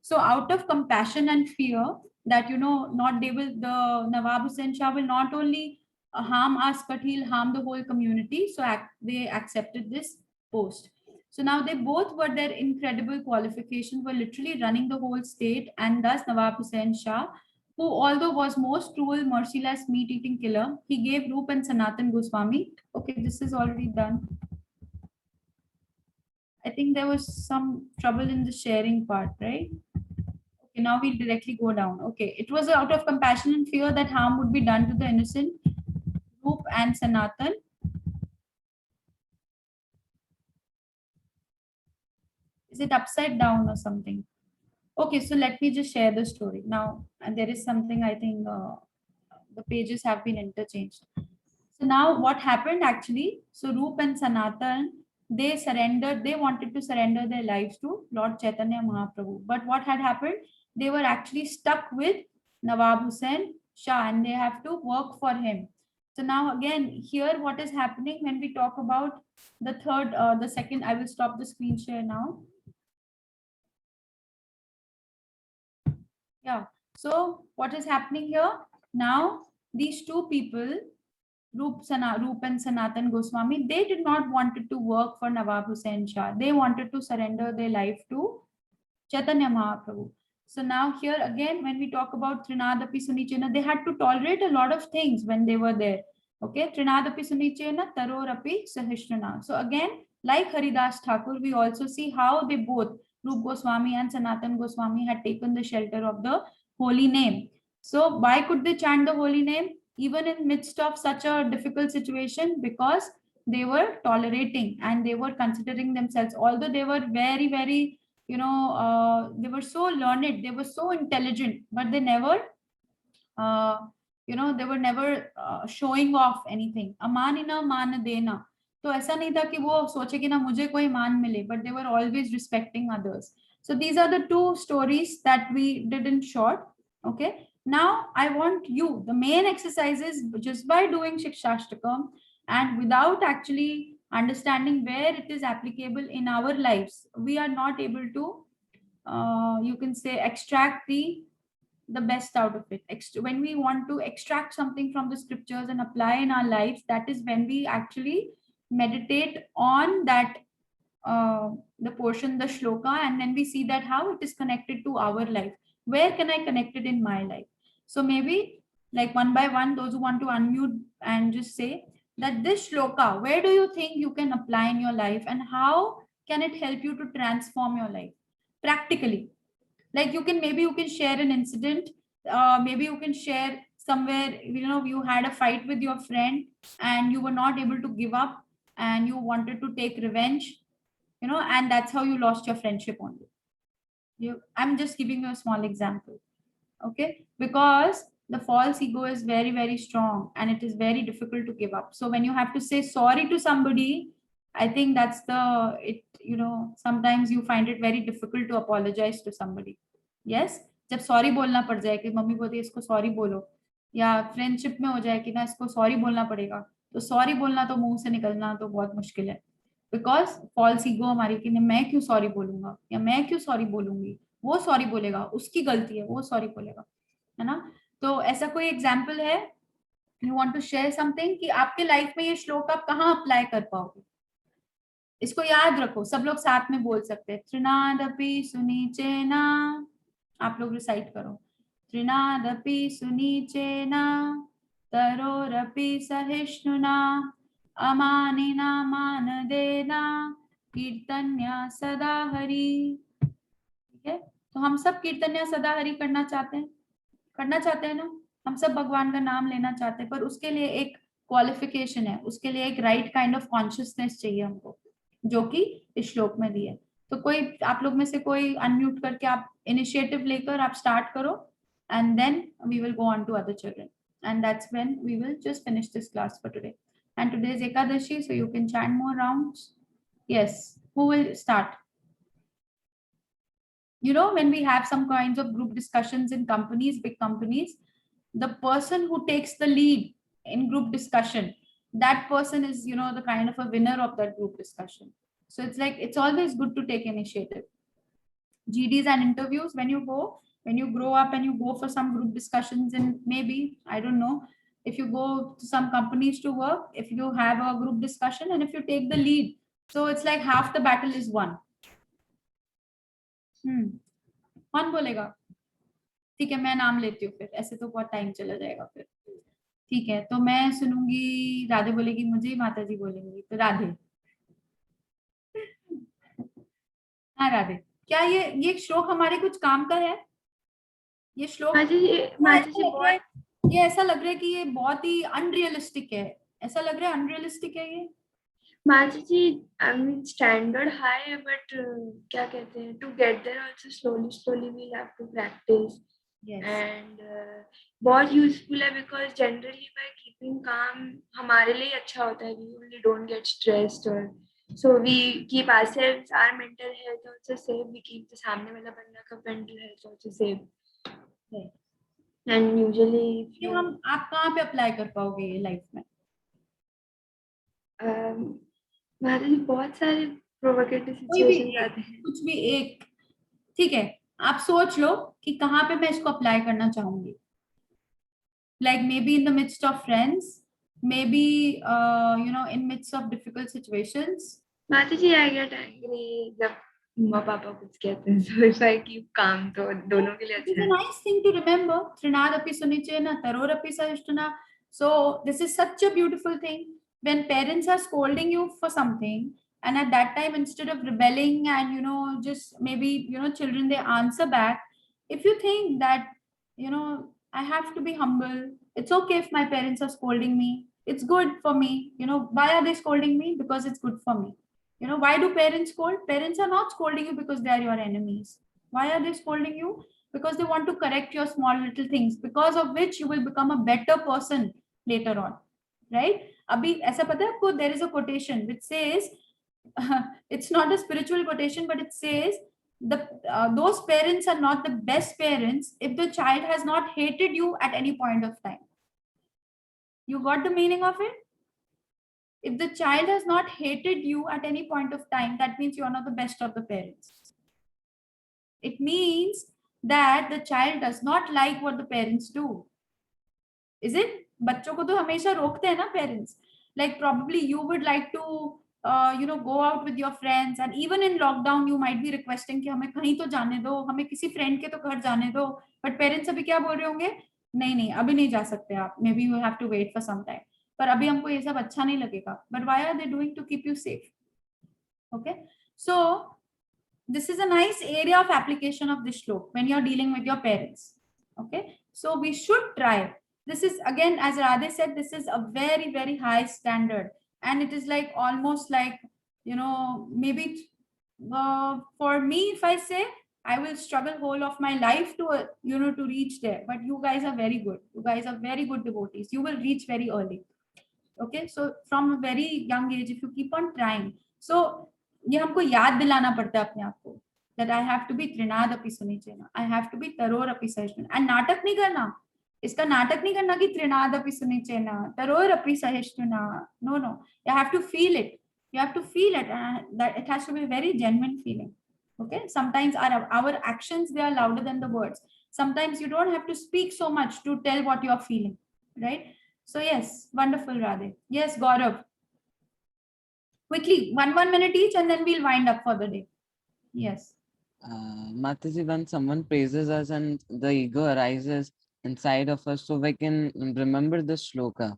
So out of compassion and fear, that, you know, not they will, the Nawab Hussain Shah will not only harm us, but he'll harm the whole community. So they accepted this post. So now they both were, their incredible qualifications were literally running the whole state, and thus Nawab Hussain Shah, who although was most cruel, merciless, meat-eating killer, he gave Roop and Sanatan Goswami. Okay, this is already done. I think there was some trouble in the sharing part, right? Okay, now we'll directly go down. Okay, it was out of compassion and fear that harm would be done to the innocent, Roop and Sanatan. Is it upside down or something? Okay, so let me just share the story now. And there is something, I think the pages have been interchanged. So now what happened actually? So Roop and Sanatan, they surrendered, they wanted to surrender their lives to Lord Chaitanya Mahaprabhu. But what had happened? They were actually stuck with Nawab Hussain Shah, and they have to work for him. So now again, here what is happening when we talk about the second, I will stop the screen share now. Yeah, so what is happening here? Now, these two people, Roop and Sanatan Goswami, they did not wanted to work for Nawab Hussain Shah. They wanted to surrender their life to Chaitanya Mahaprabhu. So now here again, when we talk about Trinadapi Sunichena, they had to tolerate a lot of things when they were there. Okay, Trinadapi Sunichena, Tarorapi Sahishrana. So again, like Haridas Thakur, we also see how they both, Roop Goswami and Sanatan Goswami, had taken the shelter of the holy name. So why could they chant the holy name even in midst of such a difficult situation? Because they were tolerating and they were considering themselves, although they were very, very, you know, they were so learned, they were so intelligent, but they never, you know, they were never showing off anything. Amanina man dena. तो ऐसा नहीं था कि वो सोचे कि ना मुझे कोई मान मिले, but they were always respecting others. So these are the two stories that we did in short. Okay, now I want you, the main exercises, just by doing Shikshashtakam and without actually understanding where it is applicable in our lives, we are not able to, you can say, extract the best out of it. When we want to extract something from the scriptures and apply in our lives, that is when we actually meditate on that, the portion, the shloka, and then we see that how it is connected to our life. Where can I connect it in my life? So maybe like one by one, those who want to unmute and just say that this shloka, where do you think you can apply in your life, and how can it help you to transform your life practically? Like you can, maybe you can share an incident, maybe you can share somewhere, you know, you had a fight with your friend and you were not able to give up and you wanted to take revenge, you know, and that's how you lost your friendship only. I'm just giving you a small example. Okay, because the false ego is very, very strong and it is very difficult to give up. So when you have to say sorry to somebody, I think that's you know, sometimes you find it very difficult to apologize to somebody. Yes, जब sorry बोलना पड़ जाए कि mummy बोलती है इसको sorry बोलो, या फ्रेंडशिप में हो जाए कि ना इसको सॉरी बोलना पड़ेगा, तो सॉरी बोलना तो मुंह से निकलना तो बहुत मुश्किल है, बिकॉज फॉल्स ईगो हमारी कि मैं क्यों सॉरी बोलूंगा या मैं क्यों सॉरी बोलूंगी, वो सॉरी बोलेगा, उसकी गलती है, वो सॉरी बोलेगा, है ना। तो ऐसा कोई एग्जाम्पल है, you want to share something कि आपके लाइफ में ये श्लोक आप कहाँ अप्लाई कर पाओगे? इसको याद रखो, सब लोग साथ में बोल सकते हैं। त्रिनादपि सुनीचेना, आप लोग रिसाइट करो। त्रिनादपि सुनीचेना तरोरपि सहिष्णुना अमानिना मानदेना कीर्तन्या सदा हरि। ठीक है, तो हम सब कीर्तन्या सदा हरि करना चाहते हैं ना, हम सब भगवान का नाम लेना चाहते हैं, पर उसके लिए एक क्वालिफिकेशन है, उसके लिए एक राइट काइंड ऑफ कॉन्शियसनेस चाहिए हमको, जो कि इस श्लोक में दी है। तो कोई आप लोग में से कोई अनम्यूट करके आप इनिशिएटिव लेकर आप स्टार्ट करो, and then we will go on to other children, and that's when we will just finish this class for today. And today is Ekadashi, so you can chant more rounds. Yes, who will start? You know, when we have some kinds of group discussions in companies, big companies, the person who takes the lead in group discussion, that person is, you know, the kind of a winner of that group discussion. So it's like, it's always good to take initiative. GDs and interviews, when you go, when you grow up and you go for some group discussions, and maybe, I don't know, if you go to some companies to work, if you have a group discussion and if you take the lead, so it's like half the battle is won. कौन बोलेगा? ठीक है, मैं नाम लेती हूँ फिर, ऐसे तो बहुत टाइम चला जाएगा फिर। ठीक है, तो मैं सुनूंगी, राधे बोलेगी, मुझे माता जी बोलेंगी, तो राधे। हाँ राधे, क्या ये श्लोक हमारे कुछ काम का है? ये श्लोक ये ऐसा लग रहा है कि ये बहुत ही अनरियलिस्टिक है, ऐसा लग रहा है अनरियलिस्टिक है ये। माता जी, स्टैंडर्ड हाई है, बट क्या कहते हैं, to get there also slowly we have to practice, and बहुत यूजफुल है, because generally by keeping calm हमारे लिए अच्छा होता है, we only don't get stressed, और so we keep ourselves, our mental health also safe, we keep the सामने वाला बंदा का mental health also safe, and usually हम आप कहाँ पे अप्लाई कर पाओगे ये लाइफ में? माता जी, बहुत सारे प्रोवोकेटिव सिचुएशंस आते हैं, कुछ भी एक, ठीक है, आप सोच लो कि कहाँ पे मैं इसको अप्लाई करना चाहूंगी, like maybe in the midst of friends, maybe you know, in midst of difficult situations. माता जी, I get angry जब मम्मा पापा कुछ कहते हैं, so if I keep calm, तो दोनों के लिए अच्छा है। It's a nice thing to remember, Trinadapi Sunichena, Tarorapi Sahishthana. So this is such a beautiful thing. When parents are scolding you for something, and at that time, instead of rebelling and, you know, just maybe, you know, children, they answer back. If you think that, you know, I have to be humble, it's okay if my parents are scolding me, it's good for me. You know, why are they scolding me? Because it's good for me. You know, why do parents scold? Parents are not scolding you because they are your enemies. Why are they scolding you? Because they want to correct your small little things, because of which you will become a better person later on, right? Abhi aisa pata hai aapko, there is a quotation which says, it's not a spiritual quotation, but it says, those parents are not the best parents if the child has not hated you at any point of time. You got the meaning of it? If the child has not hated you at any point of time, that means you are not the best of the parents. It means that the child does not like what the parents do. Is it? बच्चों को तो हमेशा रोकते हैं ना parents. Like probably you would like to you know, go out with your friends, and even in lockdown you might be requesting कि हमें कहीं तो जाने दो, हमें किसी friend के तो घर जाने दो, but parents अभी क्या बोल रहे होंगे? नहीं अभी नहीं जा सकते आप, maybe you have to wait for some time. पर अभी हमको ये सब अच्छा नहीं लगेगा. But why are they doing? To keep you safe. Okay, so this is a nice area of application of this shlok when you're dealing with your parents. Okay, so we should try. This is, again, as Radhe said, this is a very, very high standard, and it is like almost like, you know, maybe for me, if I say, I will struggle whole of my life to, you know, to reach there. But you guys are very good. You guys are very good devotees. You will reach very early. Okay, so from a very young age, if you keep on trying, so ये हमको याद दिलाना पड़ता है अपने आप को, that I have to be त्रिनादपि सुनिचेना, I have to be तरोरपि सहिष्णुना, and नाटक नहीं करना, इसका नाटक नहीं करना कि त्रिनादपि सुनिचेना, तरोरपि सहिष्णुना. No, you have to feel it. You have to feel it, and that it has to be a very genuine feeling. Okay, sometimes our actions, they are louder than the words. Sometimes you don't have to speak so much to tell what you are feeling, right? So yes, wonderful, Radhe. Yes, Gaurav. Quickly, one minute each, and then we'll wind up for the day. Yes. Mataji, when someone praises us and the ego arises inside of us, so we can remember the shloka.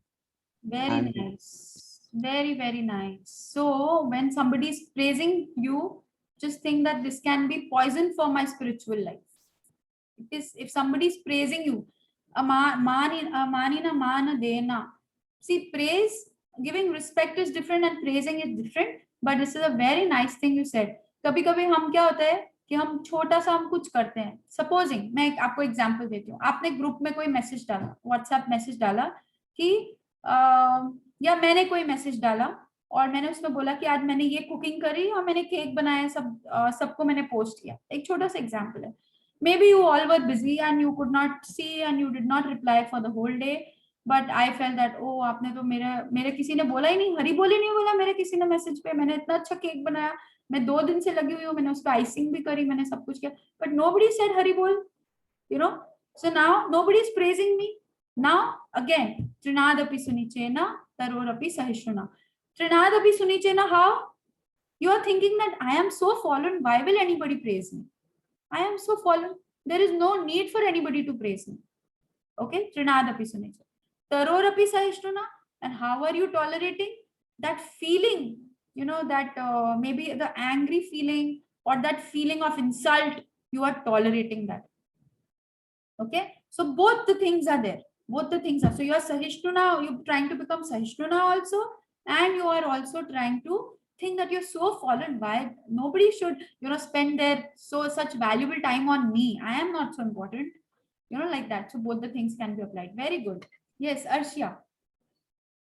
Very nice. Very, very nice. So when somebody is praising you, just think that this can be poison for my spiritual life. It is, if somebody is praising you, manina mana dena. See, praise, giving respect is different and praising is different, but this is a very nice thing you said. कभी कभी हम क्या होता है कि हम छोटा सा हम कुछ करते हैं. सपोजिंग मैं आपको एग्जांपल देती हूँ, आपने ग्रुप में कोई मैसेज डाला, व्हाट्सएप मैसेज डाला कि या मैंने कोई मैसेज डाला और मैंने उसमें बोला कि आज मैंने ये कुकिंग करी और मैंने केक बनाया, सबको मैंने पोस्ट किया. एक छोटा सा एग्जांपल है. Maybe you all were busy and you could not see and you did not reply for the whole day. But I felt that, oh, आपने तो मेरे किसी ने बोला ही नहीं, हरी बोली नहीं बोला मेरे किसी ने मैसेज पे. मैंने इतना अच्छा केक बनाया, मैं 2 दिन से लगी हुई हूँ, मैंने उस पर आइसिंग भी करी, मैंने सब कुछ किया, but nobody said हरी बोल. you know. So now nobody is praising me. Now again, Trinadapi Sunichena, Tarorapi Sahishuna. Trinadapi Sunichena, how? You are thinking that I am so fallen, why will anybody praise me? I am so fallen. There is no need for anybody to praise me. Okay, Trinadapi Sunichena. Tarorapi Sahishuna. And how are you tolerating that feeling? You know, that maybe the angry feeling or that feeling of insult, you are tolerating that. Okay, so both the things are there. Both the things are. So you are Sahishnuna, you're trying to become Sahishnuna also, and you are also trying to think that you're so fallen. Why nobody should, you know, spend their such valuable time on me. I am not so important. You know, like that. So both the things can be applied. Very good. Yes, Arshia.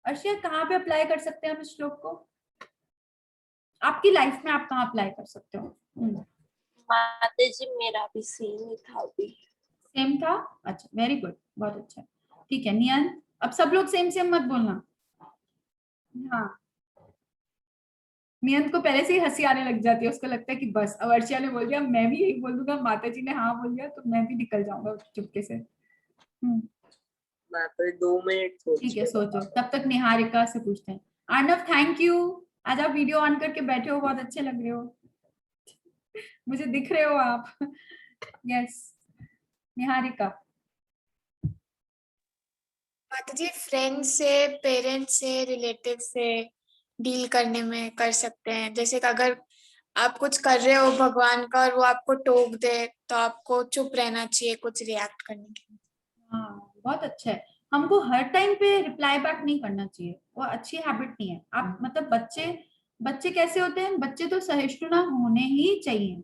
Arshia कहाँ पे apply कर सकते हैं हम इस श्लोक को? आपकी लाइफ में आप कहाँ अप्लाई कर सकते हो? माता जी मेरा भी सेम ही था अभी। सेम था? अच्छा, वेरी गुड, बहुत अच्छा। ठीक है नियन, अब सब लोग सेम सेम मत बोलना। हाँ, नियन को पहले से ही हंसी आने लग जाती है, उसको लगता है कि बस अब अर्शिया ने बोल दिया, मैं भी यही बोल दूंगा, माता जी ने हाँ बोल दिया तो मैं भी निकल जाऊंगा चुपके से। मैं तो 2 मिनट ठीक है, सोचो, तब तक निहारिका से पूछते हैं। अर्णव थैंक यू, आज आप वीडियो ऑन करके बैठे हो, बहुत अच्छे लग रहे हो, मुझे दिख रहे हो आप। यस निहारिका। माता जी फ्रेंड्स से, पेरेंट्स से, रिलेटिव से डील करने में कर सकते हैं। जैसे कि अगर आप कुछ कर रहे हो भगवान का और वो आपको टोक दे तो आपको चुप रहना चाहिए, कुछ रिएक्ट करने के। हाँ बहुत अच्छा है, हमको हर टाइम पे रिप्लाई बैक नहीं करना चाहिए, वो अच्छी हैबिट नहीं है। आप मतलब बच्चे कैसे होते हैं? बच्चे तो सहिष्णुता होने ही चाहिए,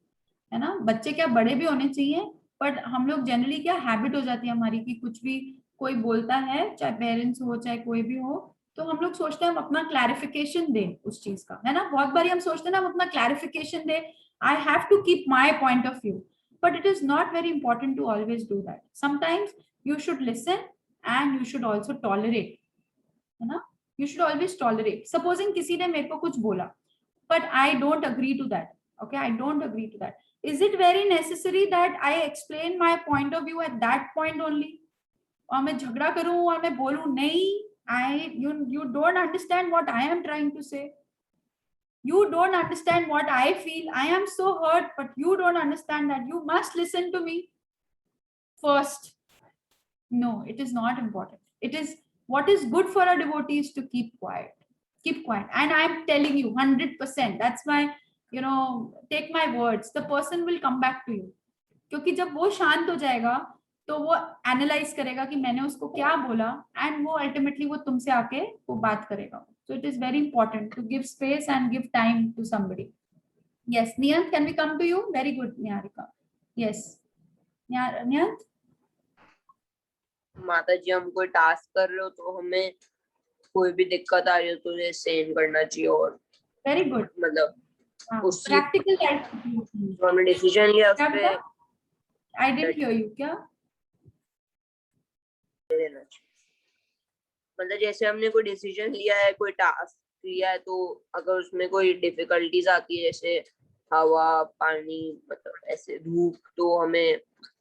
है ना। बच्चे क्या बड़े भी होने चाहिए, बट हम लोग जनरली क्या हैबिट हो जाती है हमारी कि कुछ भी कोई बोलता है, चाहे पेरेंट्स हो चाहे कोई भी हो, तो हम लोग सोचते हैं हम अपना क्लैरिफिकेशन दें उस चीज का, है ना। बहुत बार हम सोचते हैं ना हम अपना क्लैरिफिकेशन दें, I have to keep my point of view, but it is not very important to always do that. Sometimes you should listen and you should also tolerate, है ना। you should always tolerate. Supposing किसी ने मेरे को कुछ बोला but I don't agree to that, okay, I don't agree to that, is it very necessary that I explain my point of view at that point only? और मैं झगड़ा करूं और मैं बोलूं नहीं, you don't understand what I am trying to say, you don't understand what I feel, I am so hurt, but you don't understand that, you must listen to me first. No, it is not important. It is what is good for a devotee is to keep quiet. Keep quiet. And I am telling you 100%. That's my, you know, take my words. The person will come back to you. क्योंकि जब वो शांत हो जाएगा तो वो analyse करेगा कि मैंने उसको क्या बोला, एंड वो अल्टीमेटली वो तुमसे आके वो बात करेगा. So it is very important to give space and give time to somebody. Yes, Niyant, can we come to you? Very good, Niharika. Yes, Niyant. माता जी हम कोई टास्क कर रहे हो तो हमें कोई भी दिक्कत आ रही हो तो सेंड करना चाहिए, और वेरी गुड, मतलब उस प्रैक्टिकल लाइफ जो हमने डिसीजन लिया उस पे आई डिडंट हियर यू, क्या लेना चाहिए। मतलब जैसे हमने कोई डिसीजन लिया है, कोई टास्क लिया है, तो अगर उसमें कोई डिफिकल्टीज आती है जैसे हवा, पानी, मतलब ऐसे धूप, तो हमें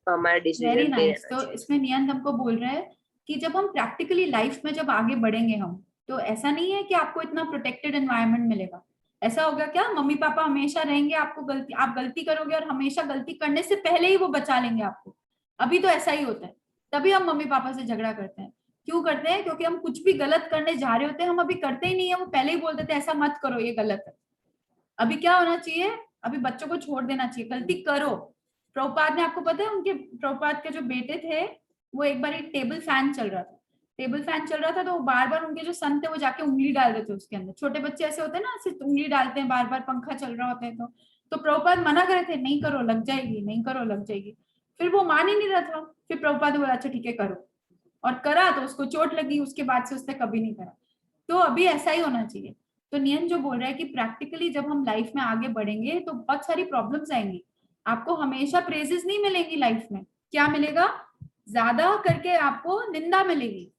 हमारा डिसीजन वेरी नाइस। तो इसमें नियंत हमको बोल रहे हैं कि जब हम प्रैक्टिकली लाइफ में जब आगे बढ़ेंगे हम, तो ऐसा नहीं है कि आपको इतना प्रोटेक्टेड एनवायरनमेंट मिलेगा। ऐसा होगा क्या मम्मी पापा हमेशा रहेंगे, आपको गलती, आप गलती करोगे और हमेशा गलती करने से पहले ही वो बचा लेंगे आपको। अभी तो ऐसा ही होता है, तभी हम मम्मी पापा से झगड़ा करते हैं। क्यों करते हैं? क्योंकि हम कुछ भी गलत करने जा रहे होते हैं, हम अभी करते ही नहीं है, वो पहले ही बोल देते हैं ऐसा मत करो, ये गलत है। अभी क्या होना चाहिए? अभी बच्चों को छोड़ देना चाहिए, गलती करो। प्रभुपाद ने, आपको पता है उनके प्रभुपाद के जो बेटे थे, वो एक बार एक टेबल फैन चल रहा था, तो बार बार उनके जो सन थे वो जाके उंगली डाल रहे थे उसके अंदर। छोटे बच्चे ऐसे होते हैं ना, सिर्फ उंगली डालते हैं बार बार, पंखा चल रहा होता है तो प्रभुपाद मना करे थे, नहीं करो लग जाएगी, नहीं करो लग जाएगी। फिर वो मान ही नहीं रहा था, फिर प्रभुपाद ने बोला अच्छा ठीक है करो, और करा तो उसको चोट लगी, उसके बाद से उसने कभी नहीं करा। तो अभी ऐसा ही होना चाहिए। तो नियन जो बोल रहा है कि प्रैक्टिकली जब हम लाइफ में आगे बढ़ेंगे तो बहुत सारी प्रॉब्लम्स आएंगी, आपको हमेशा प्रेजेस नहीं मिलेंगी लाइफ में। क्या मिलेगा? ज्यादा करके आपको निंदा मिलेगी,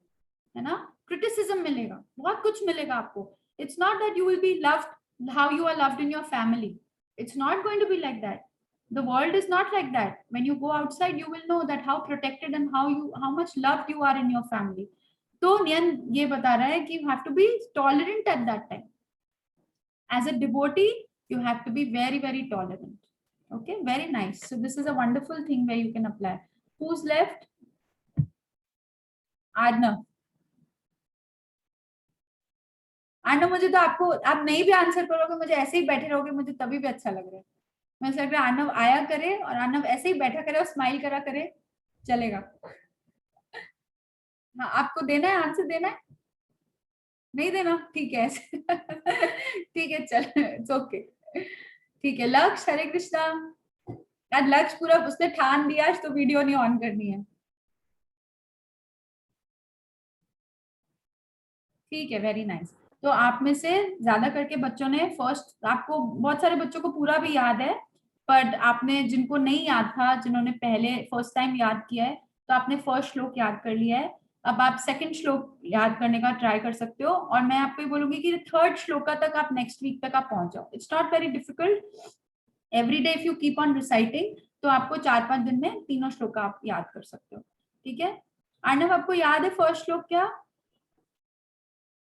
है ना, क्रिटिसिज्म मिलेगा, बहुत कुछ मिलेगा आपको। It's not that you will be loved how you are loved in your family, it's not going to be like that. The world is not like that. When you go outside, you will know that how protected and how much loved you are in your family. तो नियन ये बता रहा है कि you have to be tolerant at that time. As a devotee, you have to be very, very tolerant. Okay, very nice. So this is a wonderful thing where you can apply. Who's left? Arnav. आना, मुझे तो आपको, आप नहीं भी answer करोगे, मुझे ऐसे ही बैठे रहोगे, मुझे तभी भी अच्छा लग रहा है. मैं लग रहा है आनव आया करे और आनव ऐसे ही बैठा करे और स्माइल करा करे, चलेगा. हाँ, आपको देना है, आंसर देना है, नहीं देना, ठीक है. ठीक है, चल, इट्स ओके, ठीक है. लक्ष्य, हरे कृष्णा. आज लक्ष्य पूरा उसने ठान दिया आज तो वीडियो नहीं ऑन करनी है. ठीक है, वेरी नाइस. तो आप में से ज्यादा करके बच्चों ने फर्स्ट, आपको बहुत सारे बच्चों को पूरा भी याद है, पर आपने जिनको नहीं याद था, जिन्होंने पहले फर्स्ट टाइम याद किया है, तो आपने फर्स्ट श्लोक याद कर लिया है. अब आप सेकंड श्लोक याद करने का ट्राई कर सकते हो, और मैं आपको ये बोलूंगी कि थर्ड श्लोक तक आप नेक्स्ट वीक तक आप पहुंच जाओ. It's not very difficult. Every day if you keep on reciting, तो आपको 4-5 दिन में तीनों श्लोक आप याद कर सकते हो. ठीक है. अर्णव, आपको याद है फर्स्ट श्लोक क्या?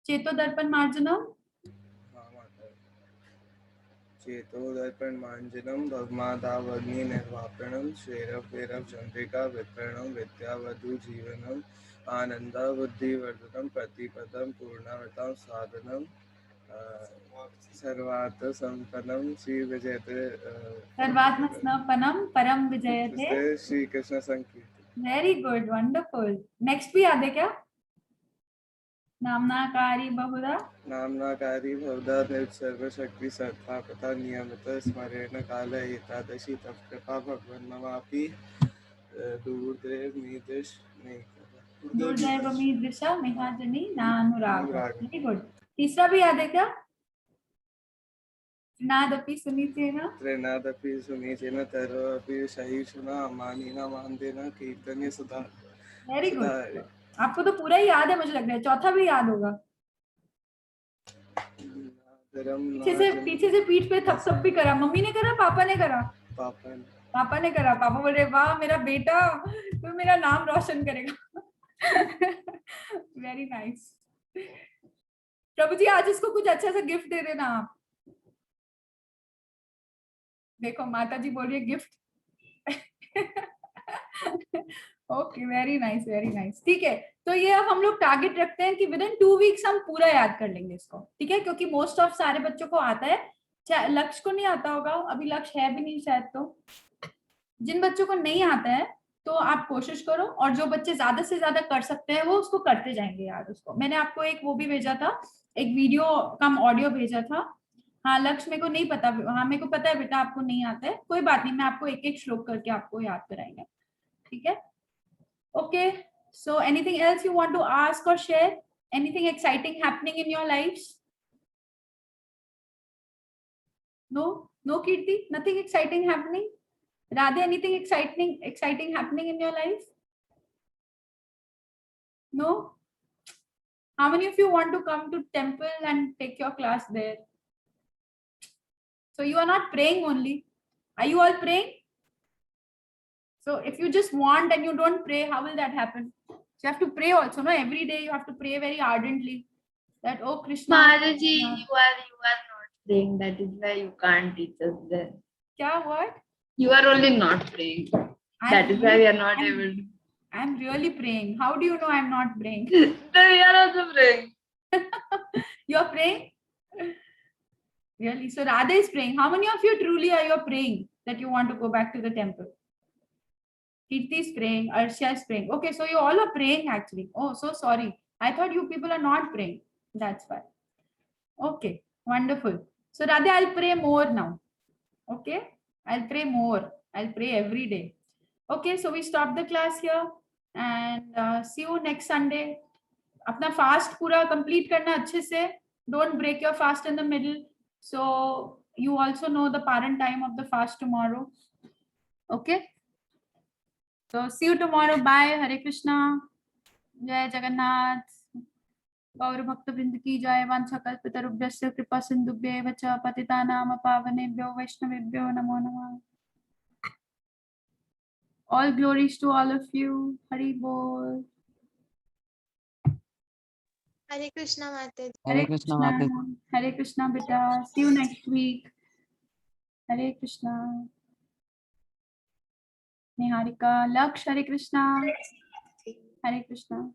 चेतो दर्पण मार्जनम. चेतो दर्पण मार्जनम भगमादावग्नि निर्वापणम श्वेरव वैरव चंद्रिका वितरणम विद्यावधु जीवनम आनंदा बुद्धिवर्धनम प्रतिपदम पूर्णावताम साधनम सर्वार्थ संपन्नम श्री विजयते सर्वात्म स्नपनम परम विजयते श्री कृष्ण संकीर्तन. Very good, wonderful. नेक्स्ट भी याद है क्या? नामनाकारी बहुधा सर्वशक्ति सर्वथा नियमित स्मरेण काल एकादशी तप कृपा भगवन् ममापि दुर्दैवमीदृश मिहाजनी नानुराग. Very good. तीसरा भी याद है क्या? त्रिनादपि सुनीचेन तरोपि सहिष्णुना अमानिना मानदेन कीर्तने सुधा. Very good. आपको तो पूरा ही याद है, मुझे लग रहा है चौथा भी याद होगा. पीछे से पीठ पे थप थप भी करा. मम्मी ने करा, पापा ने करा? पापा ने करा. पापा बोल रहे वाह मेरा बेटा, तो मेरा नाम रोशन करेगा. Very nice. प्रभु जी, आज इसको कुछ अच्छा सा गिफ्ट दे देना आप. देखो माता जी बोल रही है gift. Okay, very nice, very nice. ठीक है, तो ये अब हम लोग टारगेट रखते हैं कि विद इन 2 वीक्स हम पूरा याद कर लेंगे इसको. ठीक है, क्योंकि मोस्ट ऑफ सारे बच्चों को आता है. लक्ष्य को नहीं आता होगा, अभी लक्ष्य है भी नहीं शायद. तो जिन बच्चों को नहीं आता है तो आप कोशिश करो, और जो बच्चे ज्यादा से ज्यादा कर सकते हैं वो उसको करते जाएंगे याद. उसको मैंने आपको एक वो भी भेजा था, एक वीडियो कम ऑडियो भेजा था. हाँ लक्ष्य, मेरे को नहीं पता. हाँ मेरे को पता है बेटा आपको नहीं आता है, कोई बात नहीं, मैं आपको एक एक श्लोक करके आपको याद कराएंगे. ठीक है. Okay, so anything else you want to ask or share? Anything exciting happening in your lives? No, Kirti, nothing exciting happening. Radhe, anything exciting happening in your life? No. How many of you want to come to temple and take your class there? So you are not praying only. Are you all praying? So if you just want and you don't pray, how will that happen? So you have to pray also, no? Every day you have to pray very ardently that, oh Krishna. Maharaji, you are not praying. That is why you can't teach us that. Kya, what? You are only not praying. That is why we are not able to. I'm really praying. How do you know I'm not praying? Then we are also praying. You are praying? Really? So Radha is praying. How many of you truly are you praying that you want to go back to the temple? Kirti is praying, Arshia is praying. Okay, so you all are praying actually. Oh, so sorry. I thought you people are not praying. That's why. Okay, wonderful. So Radha, I'll pray more now. Okay, I'll pray more. I'll pray every day. Okay, so we stop the class here and see you next Sunday. Apna fast pura complete karna अच्छे से. Don't break your fast in the middle. So you also know the parent time of the fast tomorrow. Okay. So see you tomorrow. Bye. Hare Krishna. Jai Jagannath. गौर भक्त वृंद की जय. वांछाकल्पतरुभ्यश्च कृपा सिंधुभ्येव च पतितानां पावनेभ्यो वैष्णवेभ्यो नमो नमः. All glories to all of you. Hari Bol. Hare Krishna Mataji. Hare Krishna, Mataji. Hare Krishna, beta. See you next week. Hare Krishna. Niharika, Laksh, Hare Krishna. Hare Krishna.